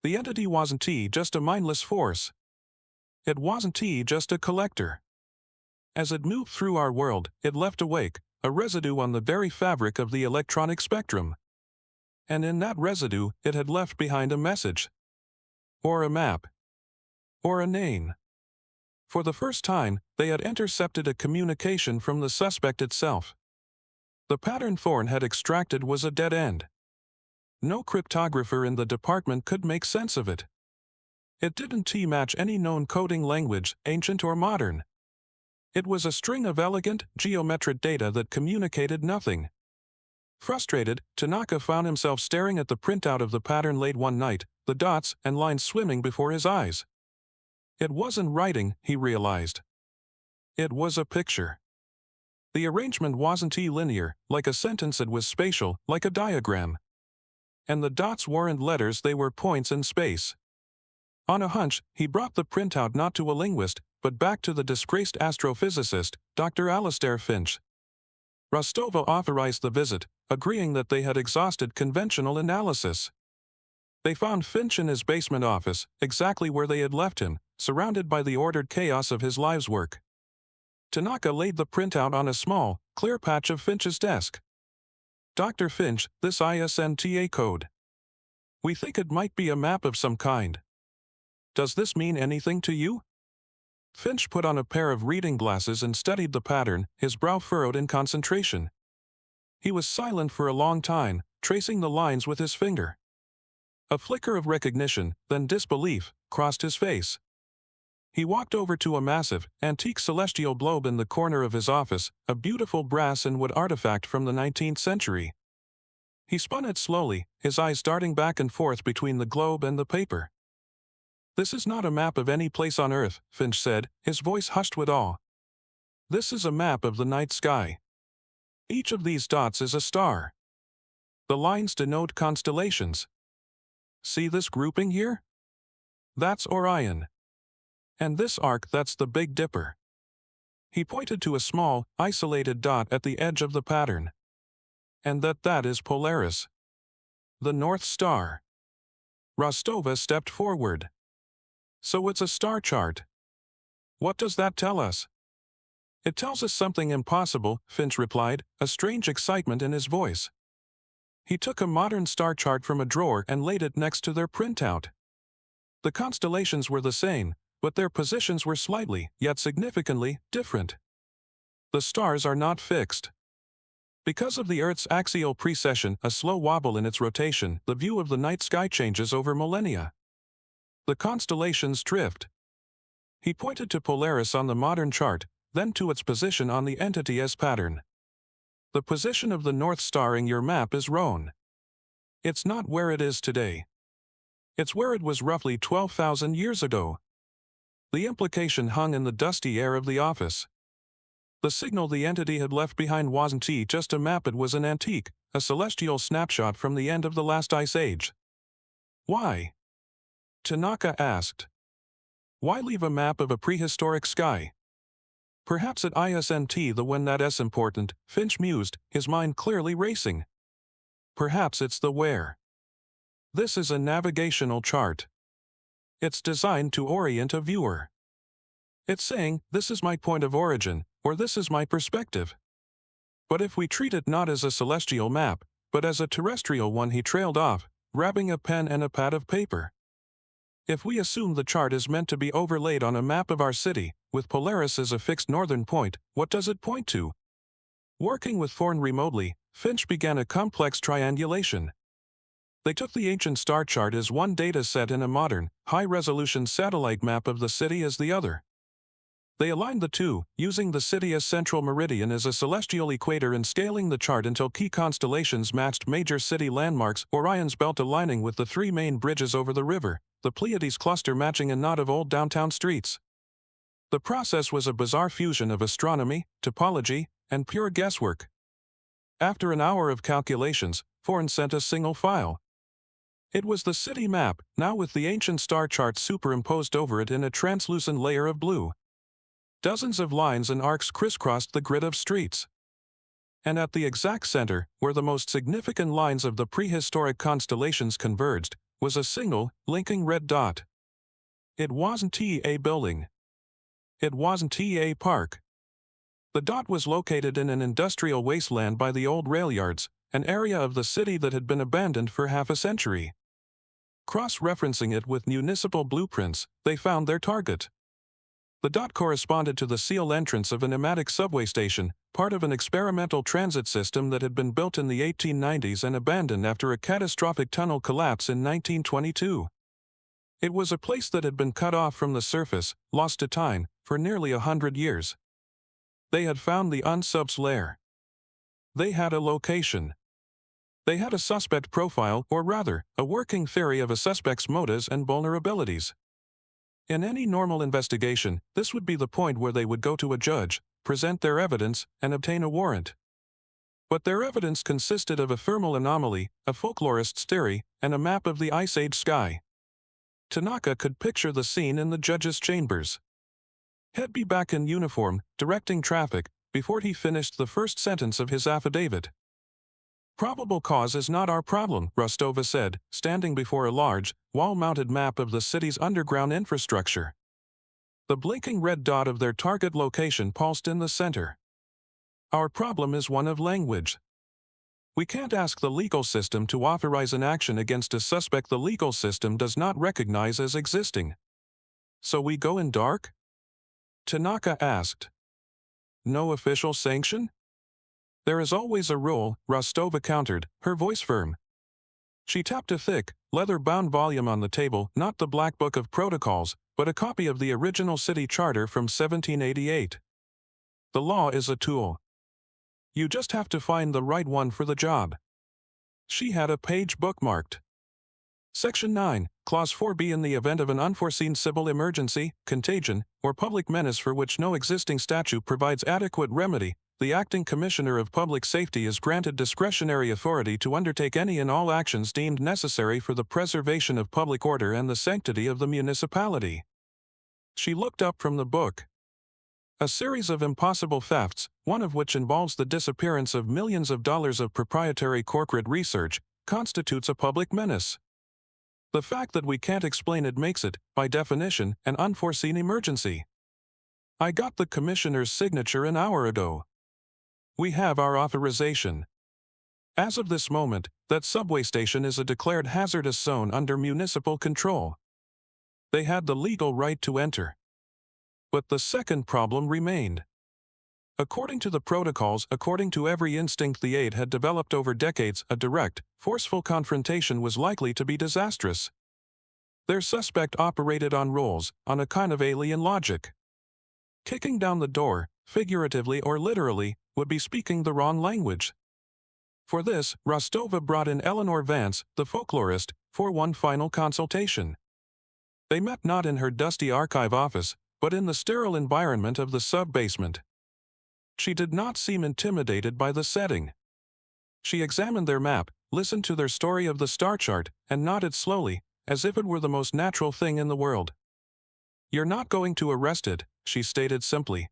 The entity wasn't just a mindless force. It wasn't just a collector. As it moved through our world, it left a wake, a residue on the very fabric of the electronic spectrum. And in that residue, it had left behind a message. Or a map. Or a name. For the first time, they had intercepted a communication from the suspect itself. The pattern Thorne had extracted was a dead end. No cryptographer in the department could make sense of it. It didn't match any known coding language, ancient or modern. It was a string of elegant, geometric data that communicated nothing. Frustrated, Tanaka found himself staring at the printout of the pattern late one night, the dots and lines swimming before his eyes. It wasn't writing, he realized. It was a picture. The arrangement wasn't linear, like a sentence, it was spatial, like a diagram. And the dots weren't letters, they were points in space. On a hunch, he brought the printout not to a linguist, but back to the disgraced astrophysicist, Dr. Alistair Finch. Rostova authorized the visit, agreeing that they had exhausted conventional analysis. They found Finch in his basement office, exactly where they had left him, surrounded by the ordered chaos of his life's work. Tanaka laid the printout on a small, clear patch of Finch's desk. Dr. Finch, this ISNTA code. We think it might be a map of some kind. Does this mean anything to you? Finch put on a pair of reading glasses and studied the pattern, his brow furrowed in concentration. He was silent for a long time, tracing the lines with his finger. A flicker of recognition, then disbelief, crossed his face. He walked over to a massive, antique celestial globe in the corner of his office, a beautiful brass and wood artifact from the 19th century. He spun it slowly, his eyes darting back and forth between the globe and the paper. This is not a map of any place on Earth, Finch said, his voice hushed with awe. This is a map of the night sky. Each of these dots is a star. The lines denote constellations. See this grouping here? That's Orion. And this arc, that's the Big Dipper. He pointed to a small, isolated dot at the edge of the pattern. And that is Polaris. The North Star. Rostova stepped forward. So it's a star chart. What does that tell us? It tells us something impossible, Finch replied, a strange excitement in his voice. He took a modern star chart from a drawer and laid it next to their printout. The constellations were the same, but their positions were slightly, yet significantly, different. The stars are not fixed. Because of the Earth's axial precession, a slow wobble in its rotation, the view of the night sky changes over millennia. The constellations drift. He pointed to Polaris on the modern chart, then to its position on the entity S pattern. The position of the North Star in your map is Rhone. It's not where it is today. It's where it was roughly 12,000 years ago. The implication hung in the dusty air of the office. The signal the entity had left behind wasn't just a map, it was an antique, a celestial snapshot from the end of the last ice age. Why? Tanaka asked. Why leave a map of a prehistoric sky? Perhaps at ISNT the when that's important, Finch mused, his mind clearly racing. Perhaps it's the where. This is a navigational chart. It's designed to orient a viewer. It's saying, this is my point of origin, or this is my perspective. But if we treat it not as a celestial map, but as a terrestrial one, he trailed off, grabbing a pen and a pad of paper. If we assume the chart is meant to be overlaid on a map of our city, with Polaris as a fixed northern point, what does it point to? Working with Thorne remotely, Finch began a complex triangulation. They took the ancient star chart as one data set and a modern, high-resolution satellite map of the city as the other. They aligned the two, using the city as central meridian as a celestial equator and scaling the chart until key constellations matched major city landmarks, Orion's belt aligning with the three main bridges over the river, the Pleiades cluster matching a knot of old downtown streets. The process was a bizarre fusion of astronomy, topology, and pure guesswork. After an hour of calculations, Thorne sent a single file. It was the city map, now with the ancient star chart superimposed over it in a translucent layer of blue. Dozens of lines and arcs crisscrossed the grid of streets. And at the exact center, where the most significant lines of the prehistoric constellations converged, was a single, linking red dot. It wasn't a building. It wasn't a park. The dot was located in an industrial wasteland by the old rail yards, an area of the city that had been abandoned for half a century. Cross-referencing it with municipal blueprints, they found their target. The dot corresponded to the seal entrance of a pneumatic subway station, part of an experimental transit system that had been built in the 1890s and abandoned after a catastrophic tunnel collapse in 1922. It was a place that had been cut off from the surface, lost to time, for nearly 100 years. They had found the unsub's lair. They had a location. They had a suspect profile, or rather, a working theory of a suspect's motives and vulnerabilities. In any normal investigation, this would be the point where they would go to a judge, present their evidence, and obtain a warrant. But their evidence consisted of a thermal anomaly, a folklorist's theory, and a map of the Ice Age sky. Tanaka could picture the scene in the judge's chambers. He'd be back in uniform, directing traffic, before he finished the first sentence of his affidavit. "Probable cause is not our problem," Rostova said, standing before a large, wall-mounted map of the city's underground infrastructure. The blinking red dot of their target location pulsed in the center. "Our problem is one of language. We can't ask the legal system to authorize an action against a suspect the legal system does not recognize as existing. So we go in dark?" Tanaka asked. "No official sanction?" "There is always a rule," Rostova countered, her voice firm. She tapped a thick, leather-bound volume on the table, not the Black Book of Protocols, but a copy of the original city charter from 1788. "The law is a tool. You just have to find the right one for the job." She had a page bookmarked. Section 9, Clause 4b. In the event of an unforeseen civil emergency, contagion, or public menace for which no existing statute provides adequate remedy, the Acting Commissioner of Public Safety is granted discretionary authority to undertake any and all actions deemed necessary for the preservation of public order and the sanctity of the municipality. She looked up from the book. "A series of impossible thefts, one of which involves the disappearance of millions of dollars of proprietary corporate research, constitutes a public menace. The fact that we can't explain it makes it, by definition, an unforeseen emergency. I got the Commissioner's signature an hour ago. We have our authorization. As of this moment, that subway station is a declared hazardous zone under municipal control. They had the legal right to enter. But the second problem remained. According to the protocols, according to every instinct the aide had developed over decades, a direct, forceful confrontation was likely to be disastrous. Their suspect operated on rules, on a kind of alien logic. Kicking down the door, figuratively or literally, would be speaking the wrong language. For this, Rostova brought in Eleanor Vance, the folklorist, for one final consultation. They met not in her dusty archive office, but in the sterile environment of the sub-basement. She did not seem intimidated by the setting. She examined their map, listened to their story of the star chart, and nodded slowly, as if it were the most natural thing in the world. "You're not going to arrest it," she stated simply.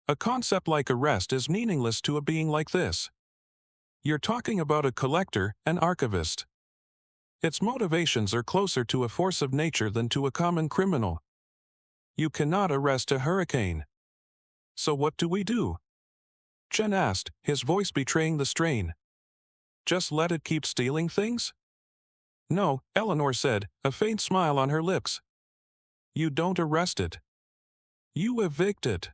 "A concept like arrest is meaningless to a being like this. You're talking about a collector, an archivist. Its motivations are closer to a force of nature than to a common criminal. You cannot arrest a hurricane. So what do we do?" Chen asked, his voice betraying the strain. "Just let it keep stealing things?" "No," Eleanor said, a faint smile on her lips. "You don't arrest it. You evict it.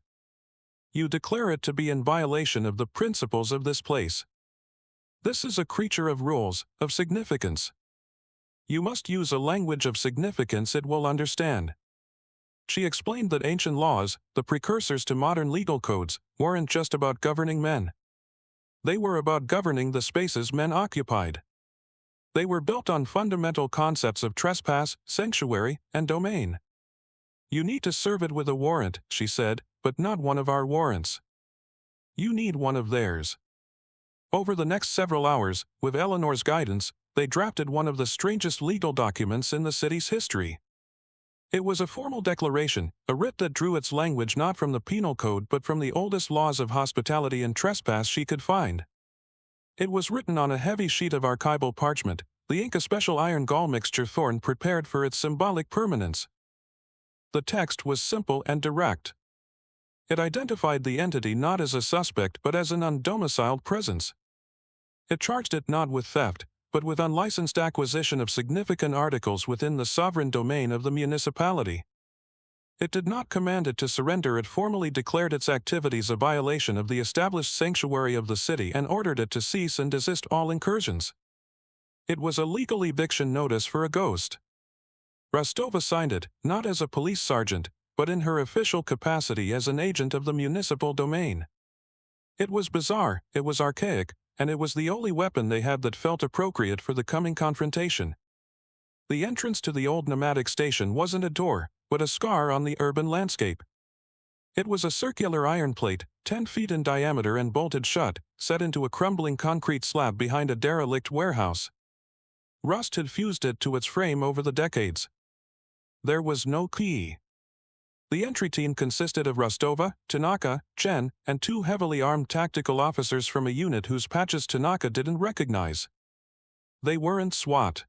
You declare it to be in violation of the principles of this place. This is a creature of rules, of significance. You must use a language of significance it will understand." She explained that ancient laws, the precursors to modern legal codes, weren't just about governing men. They were about governing the spaces men occupied. They were built on fundamental concepts of trespass, sanctuary, and domain. "You need to serve it with a warrant," she said, "but not one of our warrants. You need one of theirs." Over the next several hours, with Eleanor's guidance, they drafted one of the strangest legal documents in the city's history. It was a formal declaration, a writ that drew its language not from the penal code but from the oldest laws of hospitality and trespass she could find. It was written on a heavy sheet of archival parchment, the ink a special iron gall mixture Thorne prepared for its symbolic permanence. The text was simple and direct. It identified the entity not as a suspect but as an undomiciled presence. It charged it not with theft, but with unlicensed acquisition of significant articles within the sovereign domain of the municipality. It did not command it to surrender. It formally declared its activities a violation of the established sanctuary of the city and ordered it to cease and desist all incursions. It was a legal eviction notice for a ghost. Rostova signed it, not as a police sergeant, but in her official capacity as an agent of the municipal domain. It was bizarre, it was archaic, and it was the only weapon they had that felt appropriate for the coming confrontation. The entrance to the old pneumatic station wasn't a door, but a scar on the urban landscape. It was a circular iron plate, 10 feet in diameter and bolted shut, set into a crumbling concrete slab behind a derelict warehouse. Rust had fused it to its frame over the decades. There was no key. The entry team consisted of Rostova, Tanaka, Chen, and 2 heavily armed tactical officers from a unit whose patches Tanaka didn't recognize. They weren't SWAT.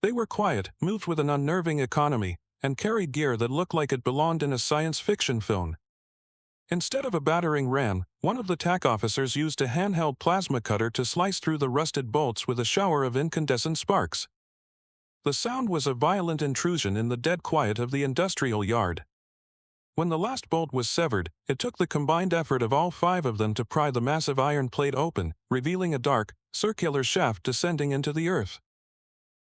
They were quiet, moved with an unnerving economy, and carried gear that looked like it belonged in a science fiction film. Instead of a battering ram, one of the TAC officers used a handheld plasma cutter to slice through the rusted bolts with a shower of incandescent sparks. The sound was a violent intrusion in the dead quiet of the industrial yard. When the last bolt was severed, it took the combined effort of all 5 of them to pry the massive iron plate open, revealing a dark, circular shaft descending into the earth.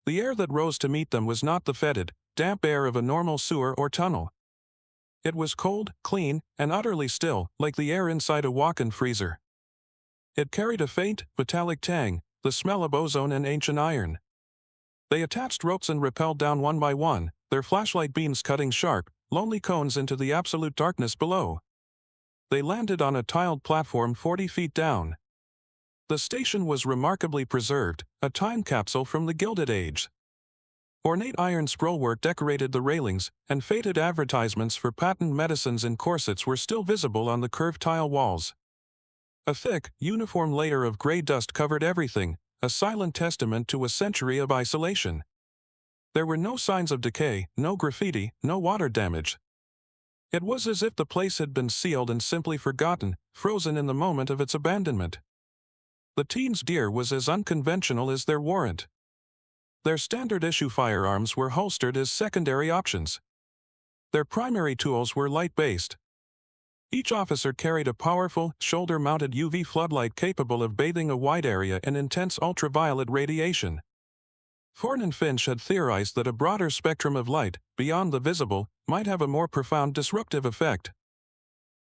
The air that rose to meet them was not the fetid, damp air of a normal sewer or tunnel. It was cold, clean, and utterly still, like the air inside a walk-in freezer. It carried a faint, metallic tang, the smell of ozone and ancient iron. They attached ropes and rappelled down one by one, their flashlight beams cutting sharp, lonely cones into the absolute darkness below. They landed on a tiled platform 40 feet down. The station was remarkably preserved, a time capsule from the Gilded Age. Ornate iron scrollwork decorated the railings, and faded advertisements for patent medicines in corsets were still visible on the curved tile walls. A thick, uniform layer of gray dust covered everything, a silent testament to a century of isolation. There were no signs of decay, no graffiti, no water damage. It was as if the place had been sealed and simply forgotten, frozen in the moment of its abandonment. The teens' gear was as unconventional as their warrant. Their standard-issue firearms were holstered as secondary options. Their primary tools were light-based. Each officer carried a powerful, shoulder-mounted UV floodlight capable of bathing a wide area in intense ultraviolet radiation. Thorne and Finch had theorized that a broader spectrum of light, beyond the visible, might have a more profound disruptive effect.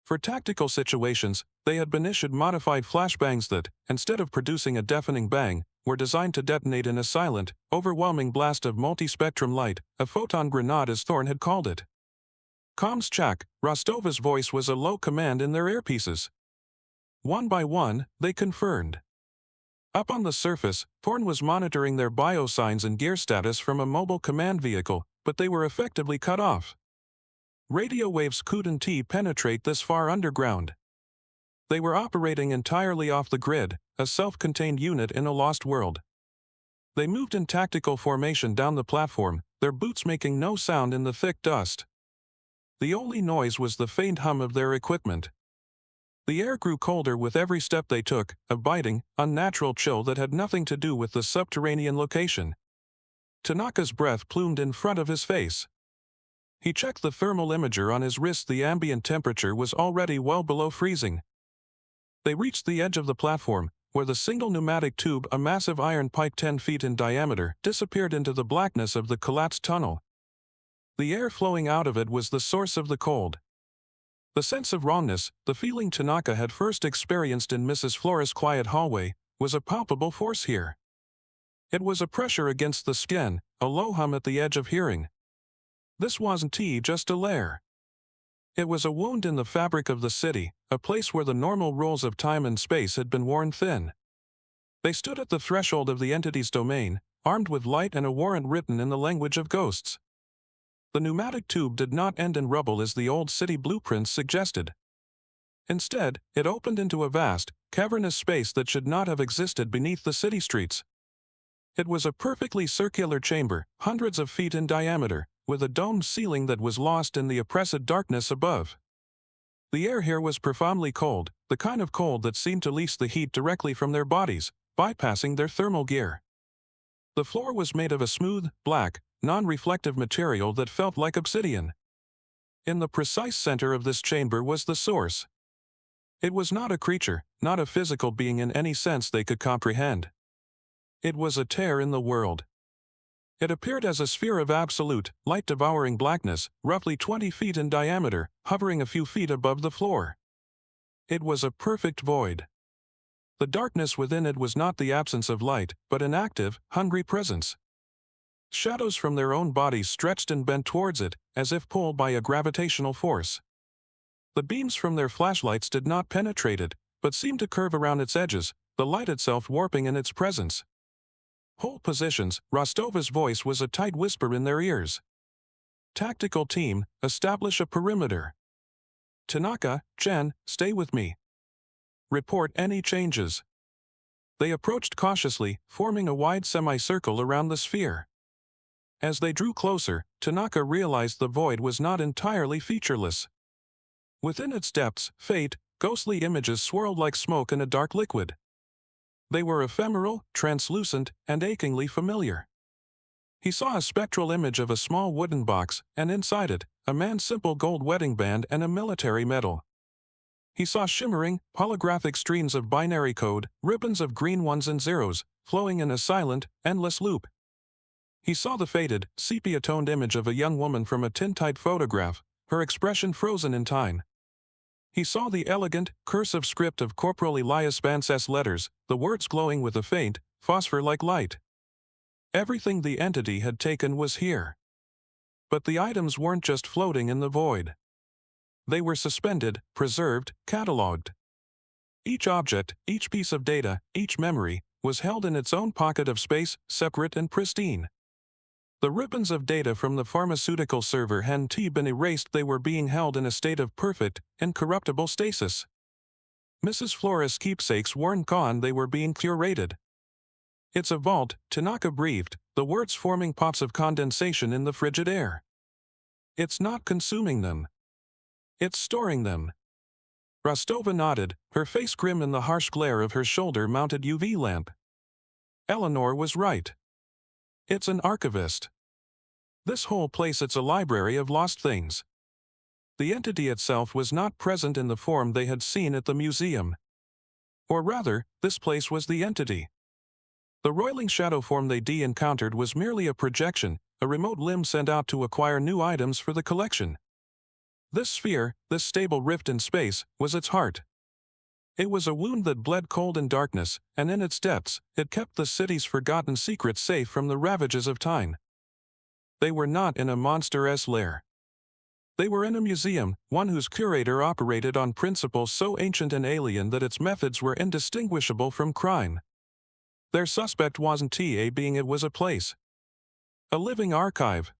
For tactical situations, they had been issued modified flashbangs that, instead of producing a deafening bang, were designed to detonate in a silent, overwhelming blast of multispectrum light, a photon grenade as Thorne had called it. Comms check, Rostova's voice was a low command in their earpieces. One by one, they confirmed. Up on the surface, Thorne was monitoring their biosigns and gear status from a mobile command vehicle, but they were effectively cut off. Radio waves couldn't penetrate this far underground. They were operating entirely off the grid, a self-contained unit in a lost world. They moved in tactical formation down the platform, their boots making no sound in the thick dust. The only noise was the faint hum of their equipment. The air grew colder with every step they took, a biting, unnatural chill that had nothing to do with the subterranean location. Tanaka's breath plumed in front of his face. He checked the thermal imager on his wrist. The ambient temperature was already well below freezing. They reached the edge of the platform, where the single pneumatic tube, a massive iron pipe 10 feet in diameter, disappeared into the blackness of the collapsed tunnel. The air flowing out of it was the source of the cold. The sense of wrongness, the feeling Tanaka had first experienced in Mrs. Flores' quiet hallway, was a palpable force here. It was a pressure against the skin, a low hum at the edge of hearing. This wasn't just a lair. It was a wound in the fabric of the city, a place where the normal rules of time and space had been worn thin. They stood at the threshold of the entity's domain, armed with light and a warrant written in the language of ghosts. The pneumatic tube did not end in rubble as the old city blueprints suggested. Instead, it opened into a vast, cavernous space that should not have existed beneath the city streets. It was a perfectly circular chamber, hundreds of feet in diameter, with a domed ceiling that was lost in the oppressive darkness above. The air here was profoundly cold, the kind of cold that seemed to leach the heat directly from their bodies, bypassing their thermal gear. The floor was made of a smooth, black, non-reflective material that felt like obsidian. In the precise center of this chamber was the source. It was not a creature, not a physical being in any sense they could comprehend. It was a tear in the world. It appeared as a sphere of absolute, light-devouring blackness, roughly 20 feet in diameter, hovering a few feet above the floor. It was a perfect void. The darkness within it was not the absence of light, but an active, hungry presence. Shadows from their own bodies stretched and bent towards it, as if pulled by a gravitational force. The beams from their flashlights did not penetrate it, but seemed to curve around its edges, the light itself warping in its presence. Hold positions, Rostova's voice was a tight whisper in their ears. Tactical team, establish a perimeter. Tanaka, Jen, stay with me. Report any changes. They approached cautiously, forming a wide semicircle around the sphere. As they drew closer, Tanaka realized the void was not entirely featureless. Within its depths, faint, ghostly images swirled like smoke in a dark liquid. They were ephemeral, translucent, and achingly familiar. He saw a spectral image of a small wooden box, and inside it, a man's simple gold wedding band and a military medal. He saw shimmering, holographic streams of binary code, ribbons of green ones and zeros, flowing in a silent, endless loop. He saw the faded, sepia-toned image of a young woman from a tintype photograph, her expression frozen in time. He saw the elegant, cursive script of Corporal Elias Banses' letters, the words glowing with a faint, phosphor-like light. Everything the entity had taken was here. But the items weren't just floating in the void. They were suspended, preserved, catalogued. Each object, each piece of data, each memory, was held in its own pocket of space, separate and pristine. The ribbons of data from the pharmaceutical server hadn't been erased, they were being held in a state of perfect, incorruptible stasis. Mrs. Flores' keepsakes weren't gone, they were being curated. It's a vault, Tanaka breathed, the words forming pops of condensation in the frigid air. It's not consuming them. It's storing them. Rostova nodded, her face grim in the harsh glare of her shoulder-mounted UV lamp. Eleanor was right. It's an archivist. This whole place, it's a library of lost things. The entity itself was not present in the form they had seen at the museum. Or rather, this place was the entity. The roiling shadow form they encountered was merely a projection, a remote limb sent out to acquire new items for the collection. This sphere, this stable rift in space, was its heart. It was a wound that bled cold in darkness, and in its depths, it kept the city's forgotten secrets safe from the ravages of time. They were not in a monstrous lair. They were in a museum, one whose curator operated on principles so ancient and alien that its methods were indistinguishable from crime. Their suspect wasn't being, it was a place. A living archive.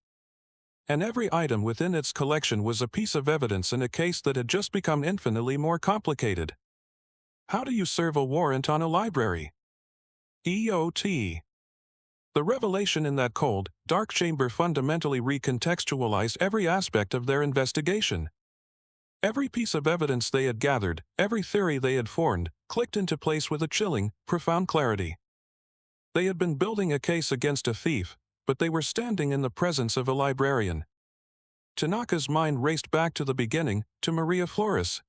And every item within its collection was a piece of evidence in a case that had just become infinitely more complicated. How do you serve a warrant on a library? EOT. The revelation in that cold, dark chamber fundamentally recontextualized every aspect of their investigation. Every piece of evidence they had gathered, every theory they had formed, clicked into place with a chilling, profound clarity. They had been building a case against a thief, but they were standing in the presence of a librarian. Tanaka's mind raced back to the beginning, to Maria Flores.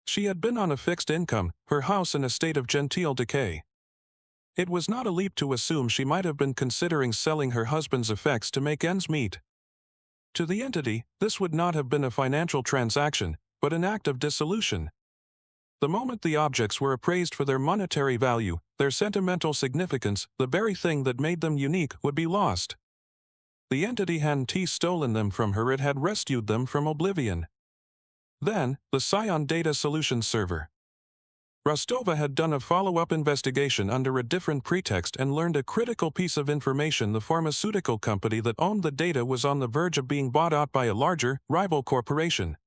She had been on a fixed income, her house in a state of genteel decay. It was not a leap to assume she might have been considering selling her husband's effects to make ends meet. To the entity, this would not have been a financial transaction, but an act of dissolution. The moment the objects were appraised for their monetary value, their sentimental significance, the very thing that made them unique, would be lost. The entity hadn't stolen them from her, it had rescued them from oblivion. Then, the Scion Data Solutions server. Rostova had done a follow-up investigation under a different pretext and learned a critical piece of information: the pharmaceutical company that owned the data was on the verge of being bought out by a larger, rival corporation.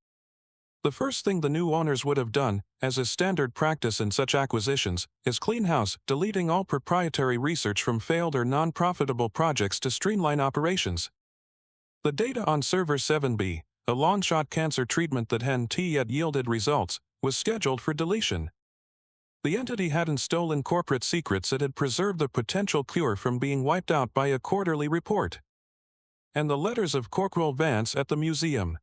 The first thing the new owners would have done, as is standard practice in such acquisitions, is clean house, deleting all proprietary research from failed or non-profitable projects to streamline operations. The data on Server 7B, a long-shot cancer treatment that hadn't yet yielded results, was scheduled for deletion. The entity hadn't stolen corporate secrets, it had preserved the potential cure from being wiped out by a quarterly report. And the letters of Corporal Vance at the museum.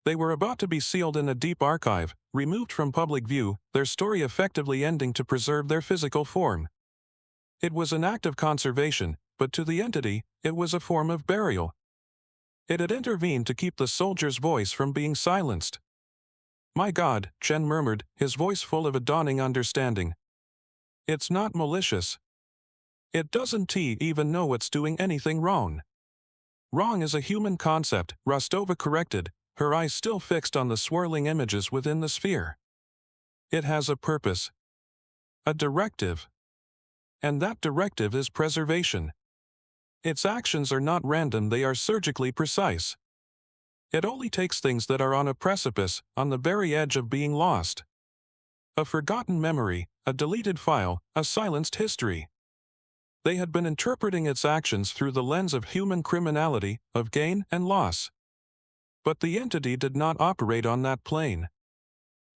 They were about to be sealed in a deep archive, removed from public view, their story effectively ending to preserve their physical form. It was an act of conservation, but to the entity, it was a form of burial. It had intervened to keep the soldier's voice from being silenced. "My God," Chen murmured, his voice full of a dawning understanding. "It's not malicious. It doesn't even know it's doing anything wrong." "Wrong is a human concept," Rostova corrected, her eyes still fixed on the swirling images within the sphere. "It has a purpose. A directive. And that directive is preservation. Its actions are not random, they are surgically precise. It only takes things that are on a precipice, on the very edge of being lost. A forgotten memory, a deleted file, a silenced history. They had been interpreting its actions through the lens of human criminality, of gain and loss. But the entity did not operate on that plane.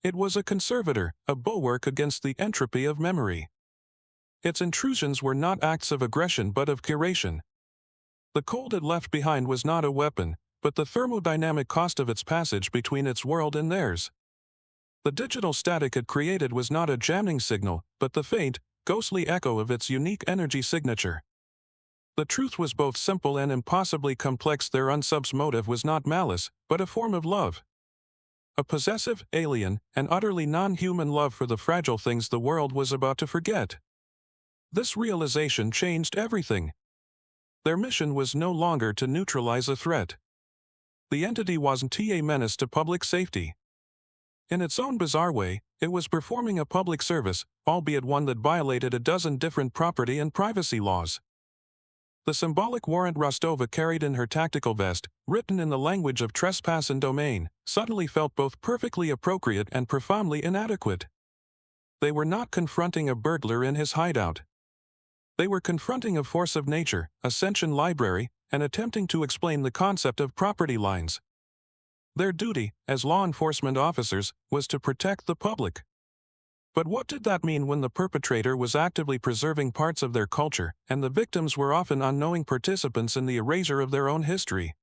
It was a conservator, a bulwark against the entropy of memory. Its intrusions were not acts of aggression but of curation. The cold it left behind was not a weapon, but the thermodynamic cost of its passage between its world and theirs. The digital static it created was not a jamming signal, but the faint, ghostly echo of its unique energy signature. The truth was both simple and impossibly complex. Their unsub's motive was not malice, but a form of love. A possessive, alien, and utterly non-human love for the fragile things the world was about to forget. This realization changed everything. Their mission was no longer to neutralize a threat. The entity wasn't a menace to public safety. In its own bizarre way, it was performing a public service, albeit one that violated a dozen different property and privacy laws. The symbolic warrant Rostova carried in her tactical vest, written in the language of trespass and domain, suddenly felt both perfectly appropriate and profoundly inadequate. They were not confronting a burglar in his hideout. They were confronting a force of nature, a sentient library, and attempting to explain the concept of property lines. Their duty, as law enforcement officers, was to protect the public. But what did that mean when the perpetrator was actively preserving parts of their culture, and the victims were often unknowing participants in the erasure of their own history?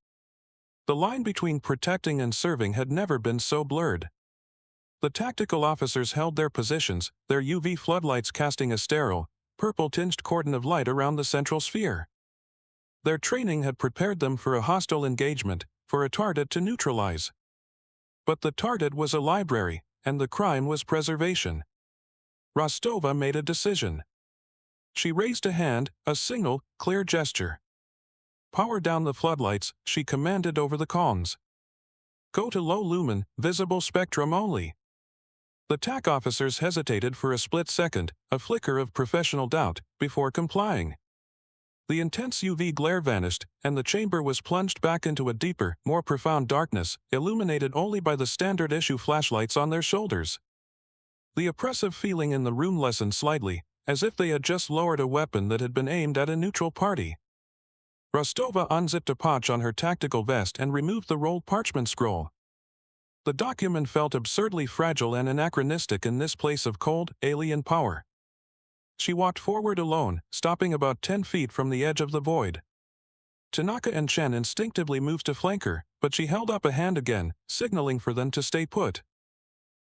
The line between protecting and serving had never been so blurred. The tactical officers held their positions, their UV floodlights casting a sterile, purple-tinged cordon of light around the central sphere. Their training had prepared them for a hostile engagement, for a target to neutralize. But the target was a library, and the crime was preservation. Rostova made a decision. She raised a hand, a single, clear gesture. "Power down the floodlights," she commanded over the comms. "Go to low lumen, visible spectrum only." The TAC officers hesitated for a split second, a flicker of professional doubt, before complying. The intense UV glare vanished, and the chamber was plunged back into a deeper, more profound darkness, illuminated only by the standard-issue flashlights on their shoulders. The oppressive feeling in the room lessened slightly, as if they had just lowered a weapon that had been aimed at a neutral party. Rostova unzipped a pouch on her tactical vest and removed the rolled parchment scroll. The document felt absurdly fragile and anachronistic in this place of cold, alien power. She walked forward alone, stopping about 10 feet from the edge of the void. Tanaka and Chen instinctively moved to flank her, but she held up a hand again, signaling for them to stay put.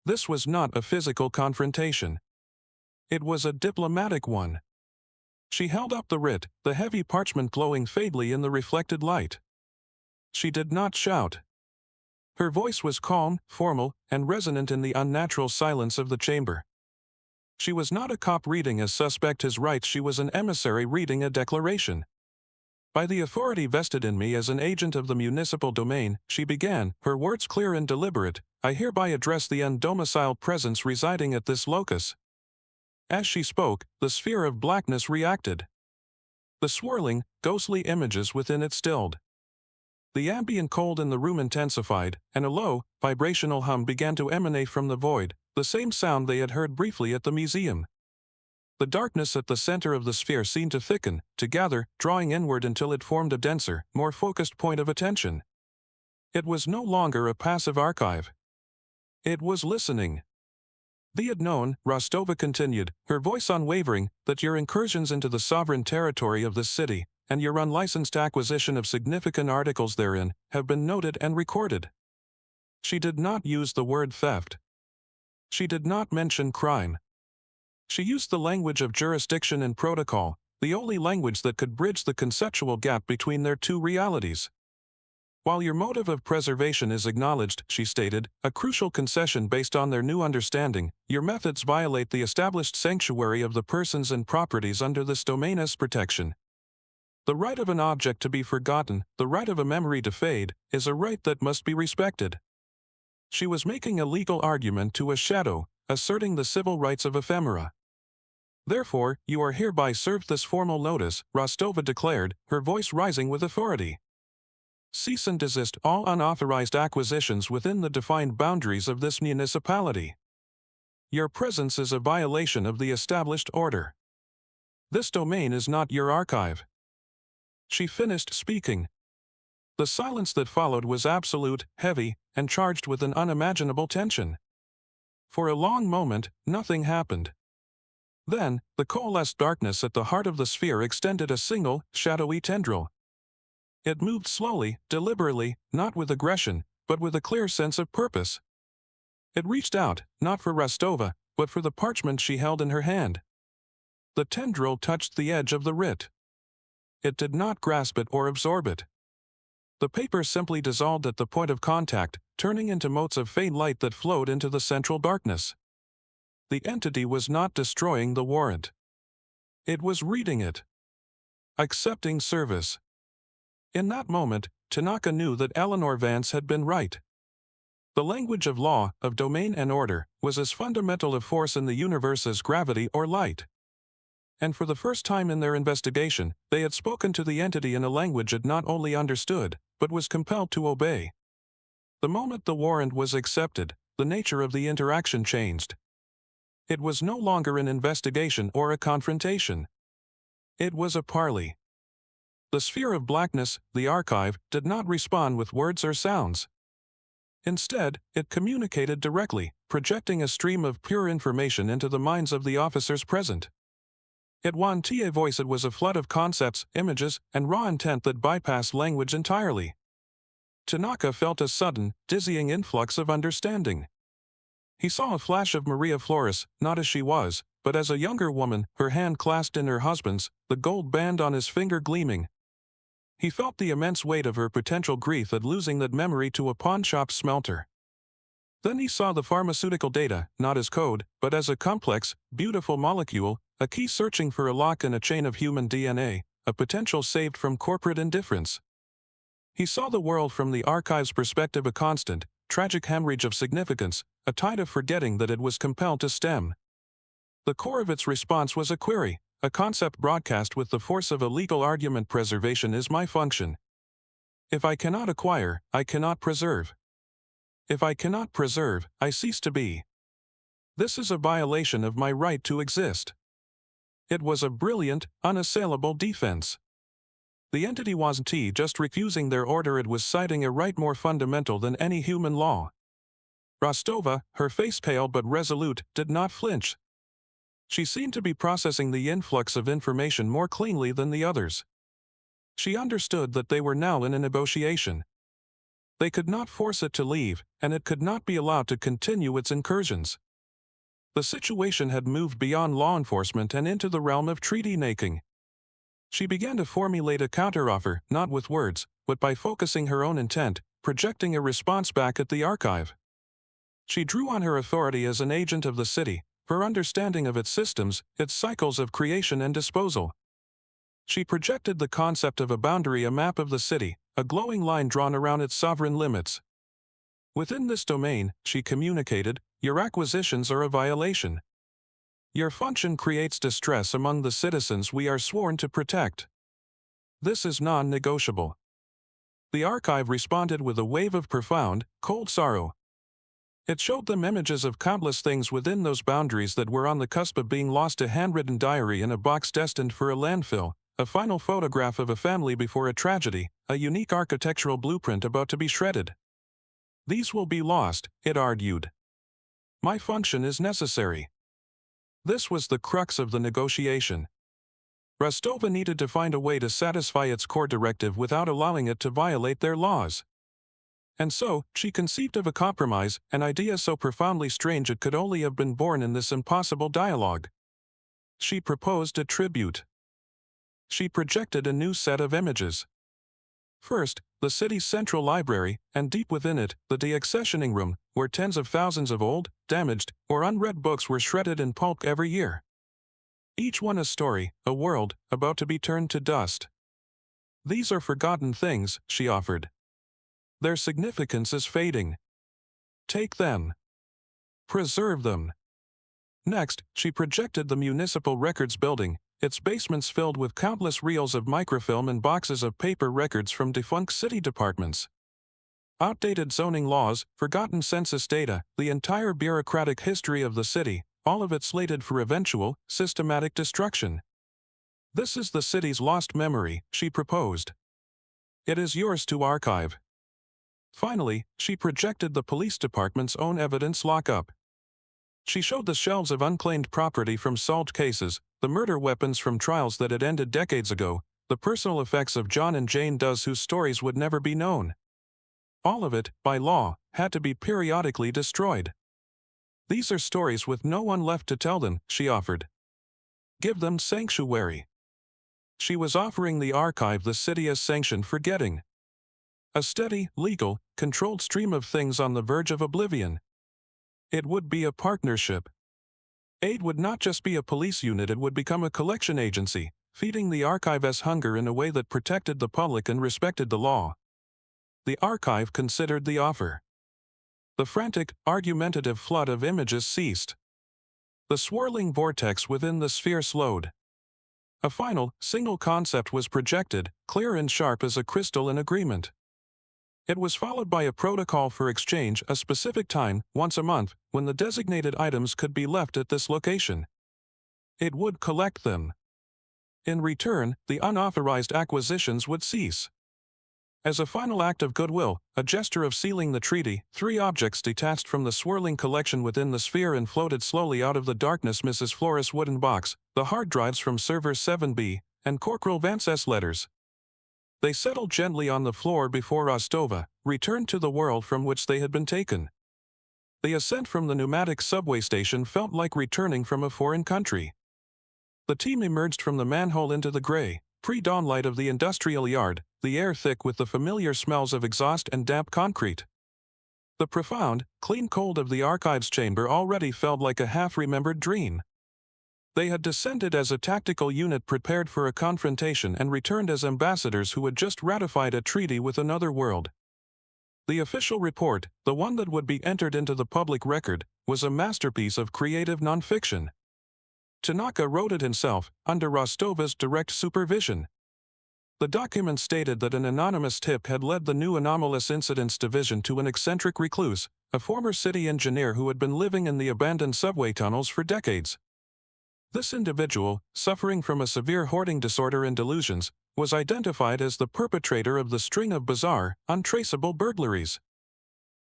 This was not a physical confrontation. It was a diplomatic one. She held up the writ, the heavy parchment glowing faintly in the reflected light. She did not shout. Her voice was calm, formal, and resonant in the unnatural silence of the chamber. She was not a cop reading a suspect his rights, she was an emissary reading a declaration. "By the authority vested in me as an agent of the municipal domain," she began, her words clear and deliberate, "I hereby address the undomiciled presence residing at this locus." As she spoke, the sphere of blackness reacted. The swirling, ghostly images within it stilled. The ambient cold in the room intensified, and a low, vibrational hum began to emanate from the void, the same sound they had heard briefly at the museum. The darkness at the center of the sphere seemed to thicken, to gather, drawing inward until it formed a denser, more focused point of attention. It was no longer a passive archive. It was listening. Be it known, Rostova continued, her voice unwavering, that your incursions into the sovereign territory of this city, and your unlicensed acquisition of significant articles therein, have been noted and recorded. She did not use the word theft. She did not mention crime. She used the language of jurisdiction and protocol, the only language that could bridge the conceptual gap between their two realities. While your motive of preservation is acknowledged, she stated, a crucial concession based on their new understanding, your methods violate the established sanctuary of the persons and properties under this domain's protection. The right of an object to be forgotten, the right of a memory to fade, is a right that must be respected. She was making a legal argument to a shadow, asserting the civil rights of ephemera. Therefore, you are hereby served this formal notice, Rostova declared, her voice rising with authority. Cease and desist all unauthorized acquisitions within the defined boundaries of this municipality. Your presence is a violation of the established order. This domain is not your archive. She finished speaking. The silence that followed was absolute, heavy, and charged with an unimaginable tension. For a long moment, nothing happened. Then, the coalesced darkness at the heart of the sphere extended a single, shadowy tendril. It moved slowly, deliberately, not with aggression, but with a clear sense of purpose. It reached out, not for Rostova, but for the parchment she held in her hand. The tendril touched the edge of the writ. It did not grasp it or absorb it. The paper simply dissolved at the point of contact, turning into motes of faint light that flowed into the central darkness. The entity was not destroying the warrant. It was reading it. Accepting service. In that moment, Tanaka knew that Eleanor Vance had been right. The language of law, of domain and order, was as fundamental a force in the universe as gravity or light. And for the first time in their investigation, they had spoken to the entity in a language it not only understood, but was compelled to obey. The moment the warrant was accepted, the nature of the interaction changed. It was no longer an investigation or a confrontation. It was a parley. The sphere of blackness, the archive, did not respond with words or sounds. Instead, it communicated directly, projecting a stream of pure information into the minds of the officers present. At Wantie voice it was a flood of concepts, images, and raw intent that bypassed language entirely. Tanaka felt a sudden, dizzying influx of understanding. He saw a flash of Maria Flores, not as she was, but as a younger woman, her hand clasped in her husband's, the gold band on his finger gleaming. He felt the immense weight of her potential grief at losing that memory to a pawnshop smelter. Then he saw the pharmaceutical data, not as code, but as a complex, beautiful molecule, a key searching for a lock in a chain of human DNA, a potential saved from corporate indifference. He saw the world from the archive's perspective, a constant, tragic hemorrhage of significance, a tide of forgetting that it was compelled to stem. The core of its response was a query, a concept broadcast with the force of a legal argument: preservation is my function. If I cannot acquire, I cannot preserve. If I cannot preserve, I cease to be. This is a violation of my right to exist. It was a brilliant, unassailable defense. The entity wasn't just refusing their order, it was citing a right more fundamental than any human law. Rostova, her face pale but resolute, did not flinch. She seemed to be processing the influx of information more cleanly than the others. She understood that they were now in a negotiation. They could not force it to leave, and it could not be allowed to continue its incursions. The situation had moved beyond law enforcement and into the realm of treaty-making. She began to formulate a counteroffer, not with words, but by focusing her own intent, projecting a response back at the archive. She drew on her authority as an agent of the city, her understanding of its systems, its cycles of creation and disposal. She projected the concept of a boundary, a map of the city, a glowing line drawn around its sovereign limits. Within this domain, she communicated, your acquisitions are a violation. Your function creates distress among the citizens we are sworn to protect. This is non-negotiable. The archive responded with a wave of profound, cold sorrow. It showed them images of countless things within those boundaries that were on the cusp of being lost: a handwritten diary in a box destined for a landfill, a final photograph of a family before a tragedy, a unique architectural blueprint about to be shredded. These will be lost, it argued. My function is necessary. This was the crux of the negotiation. Rostova needed to find a way to satisfy its core directive without allowing it to violate their laws. And so, she conceived of a compromise, an idea so profoundly strange it could only have been born in this impossible dialogue. She proposed a tribute. She projected a new set of images. First, the city's central library, and deep within it, the deaccessioning room, where tens of thousands of old, damaged, or unread books were shredded in pulp every year. Each one a story, a world, about to be turned to dust. These are forgotten things, she offered. Their significance is fading. Take them. Preserve them. Next, she projected the municipal records building, its basements filled with countless reels of microfilm and boxes of paper records from defunct city departments. Outdated zoning laws, forgotten census data, the entire bureaucratic history of the city, all of it slated for eventual, systematic destruction. This is the city's lost memory, she proposed. It is yours to archive. Finally, she projected the police department's own evidence lockup. She showed the shelves of unclaimed property from solved cases, the murder weapons from trials that had ended decades ago, the personal effects of John and Jane Does whose stories would never be known. All of it, by law, had to be periodically destroyed. These are stories with no one left to tell them, she offered. Give them sanctuary. She was offering the archive the city has sanctioned for getting. A steady, legal, controlled stream of things on the verge of oblivion. It would be a partnership. Aid would not just be a police unit, it would become a collection agency, feeding the archive's hunger in a way that protected the public and respected the law. The archive considered the offer. The frantic, argumentative flood of images ceased. The swirling vortex within the sphere slowed. A final, single concept was projected, clear and sharp as a crystal in agreement. It was followed by a protocol for exchange, a specific time, once a month, when the designated items could be left at this location. It would collect them. In return, the unauthorized acquisitions would cease. As a final act of goodwill, a gesture of sealing the treaty, 3 objects detached from the swirling collection within the sphere and floated slowly out of the darkness: Mrs. Flores' wooden box, the hard drives from server 7B, and Corporal Vance's letters. They settled gently on the floor before Rostova, returned to the world from which they had been taken. The ascent from the pneumatic subway station felt like returning from a foreign country. The team emerged from the manhole into the gray, pre-dawn light of the industrial yard, the air thick with the familiar smells of exhaust and damp concrete. The profound, clean cold of the archives chamber already felt like a half-remembered dream. They had descended as a tactical unit prepared for a confrontation and returned as ambassadors who had just ratified a treaty with another world. The official report, the one that would be entered into the public record, was a masterpiece of creative nonfiction. Tanaka wrote it himself, under Rostova's direct supervision. The document stated that an anonymous tip had led the new Anomalous Incidents Division to an eccentric recluse, a former city engineer who had been living in the abandoned subway tunnels for decades. This individual, suffering from a severe hoarding disorder and delusions, was identified as the perpetrator of the string of bizarre, untraceable burglaries.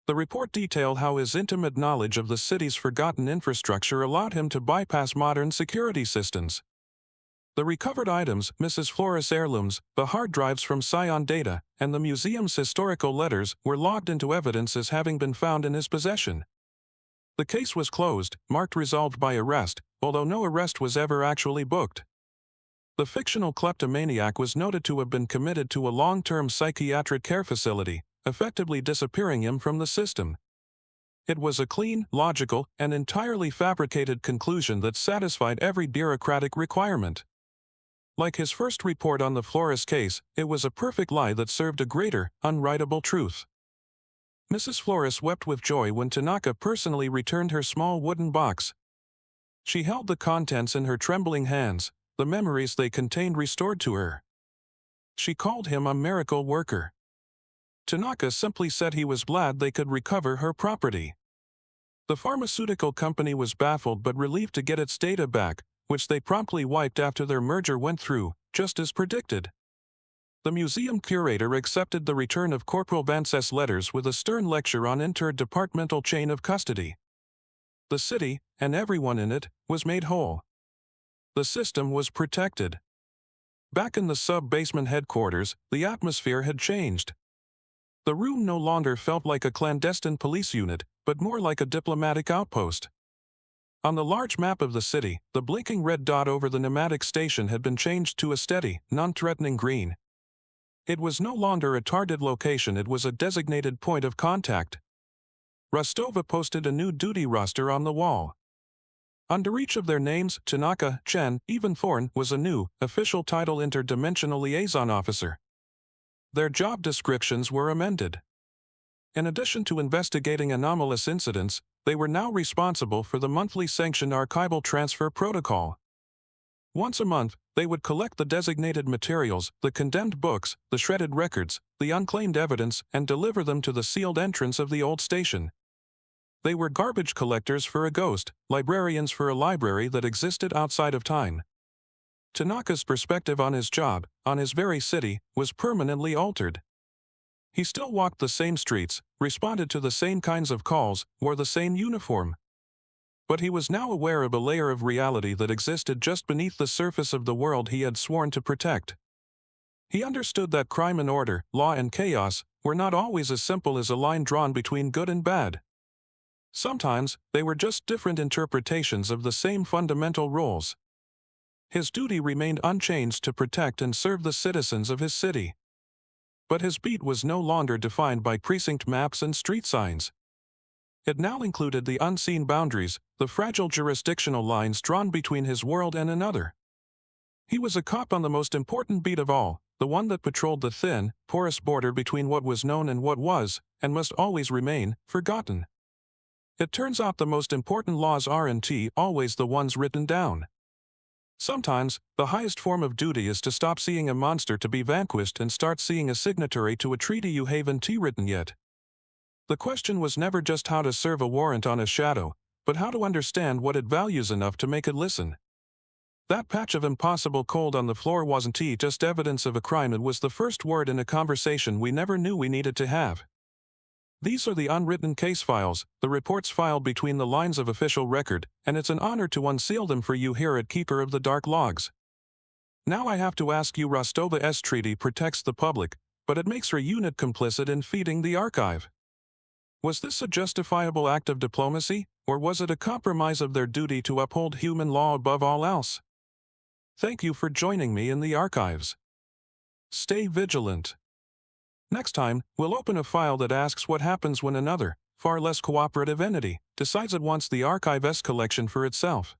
The report detailed how his intimate knowledge of the city's forgotten infrastructure allowed him to bypass modern security systems. The recovered items, Mrs. Flores' heirlooms, the hard drives from Scion Data, and the museum's historical letters, were logged into evidence as having been found in his possession. The case was closed, marked resolved by arrest, although no arrest was ever actually booked. The fictional kleptomaniac was noted to have been committed to a long-term psychiatric care facility, effectively disappearing him from the system. It was a clean, logical, and entirely fabricated conclusion that satisfied every bureaucratic requirement. Like his first report on the Flores case, it was a perfect lie that served a greater, unwritable truth. Mrs. Flores wept with joy when Tanaka personally returned her small wooden box. She held the contents in her trembling hands, the memories they contained restored to her. She called him a miracle worker. Tanaka simply said he was glad they could recover her property. The pharmaceutical company was baffled but relieved to get its data back, which they promptly wiped after their merger went through, just as predicted. The museum curator accepted the return of Corporal Vance's letters with a stern lecture on interdepartmental chain of custody. The city, and everyone in it, was made whole. The system was protected. Back in the sub-basement headquarters, the atmosphere had changed. The room no longer felt like a clandestine police unit, but more like a diplomatic outpost. On the large map of the city, the blinking red dot over the pneumatic station had been changed to a steady, non-threatening green. It was no longer a targeted location, it was a designated point of contact. Rostova posted a new duty roster on the wall. Under each of their names, Tanaka, Chen, even Thorn, was a new, official title: Interdimensional Liaison Officer. Their job descriptions were amended. In addition to investigating anomalous incidents, they were now responsible for the monthly sanctioned archival transfer protocol. Once a month, they would collect the designated materials, the condemned books, the shredded records, the unclaimed evidence, and deliver them to the sealed entrance of the old station. They were garbage collectors for a ghost, librarians for a library that existed outside of time. Tanaka's perspective on his job, on his very city, was permanently altered. He still walked the same streets, responded to the same kinds of calls, wore the same uniform. But he was now aware of a layer of reality that existed just beneath the surface of the world he had sworn to protect. He understood that crime and order, law and chaos, were not always as simple as a line drawn between good and bad. Sometimes, they were just different interpretations of the same fundamental rules. His duty remained unchanged: to protect and serve the citizens of his city. But his beat was no longer defined by precinct maps and street signs. It now included the unseen boundaries, the fragile jurisdictional lines drawn between his world and another. He was a cop on the most important beat of all, the one that patrolled the thin, porous border between what was known and what was, and must always remain, forgotten. It turns out the most important laws aren't always the ones written down. Sometimes, the highest form of duty is to stop seeing a monster to be vanquished and start seeing a signatory to a treaty you haven't written yet. The question was never just how to serve a warrant on a shadow, but how to understand what it values enough to make it listen. That patch of impossible cold on the floor wasn't just evidence of a crime, it was the first word in a conversation we never knew we needed to have. These are the unwritten case files, the reports filed between the lines of official record, and it's an honor to unseal them for you here at Keeper of the Dark Logs. Now I have to ask you, Rostova's treaty protects the public, but it makes her unit complicit in feeding the archive. Was this a justifiable act of diplomacy, or was it a compromise of their duty to uphold human law above all else? Thank you for joining me in the archives. Stay vigilant. Next time, we'll open a file that asks what happens when another, far less cooperative entity, decides it wants the archivist's collection for itself.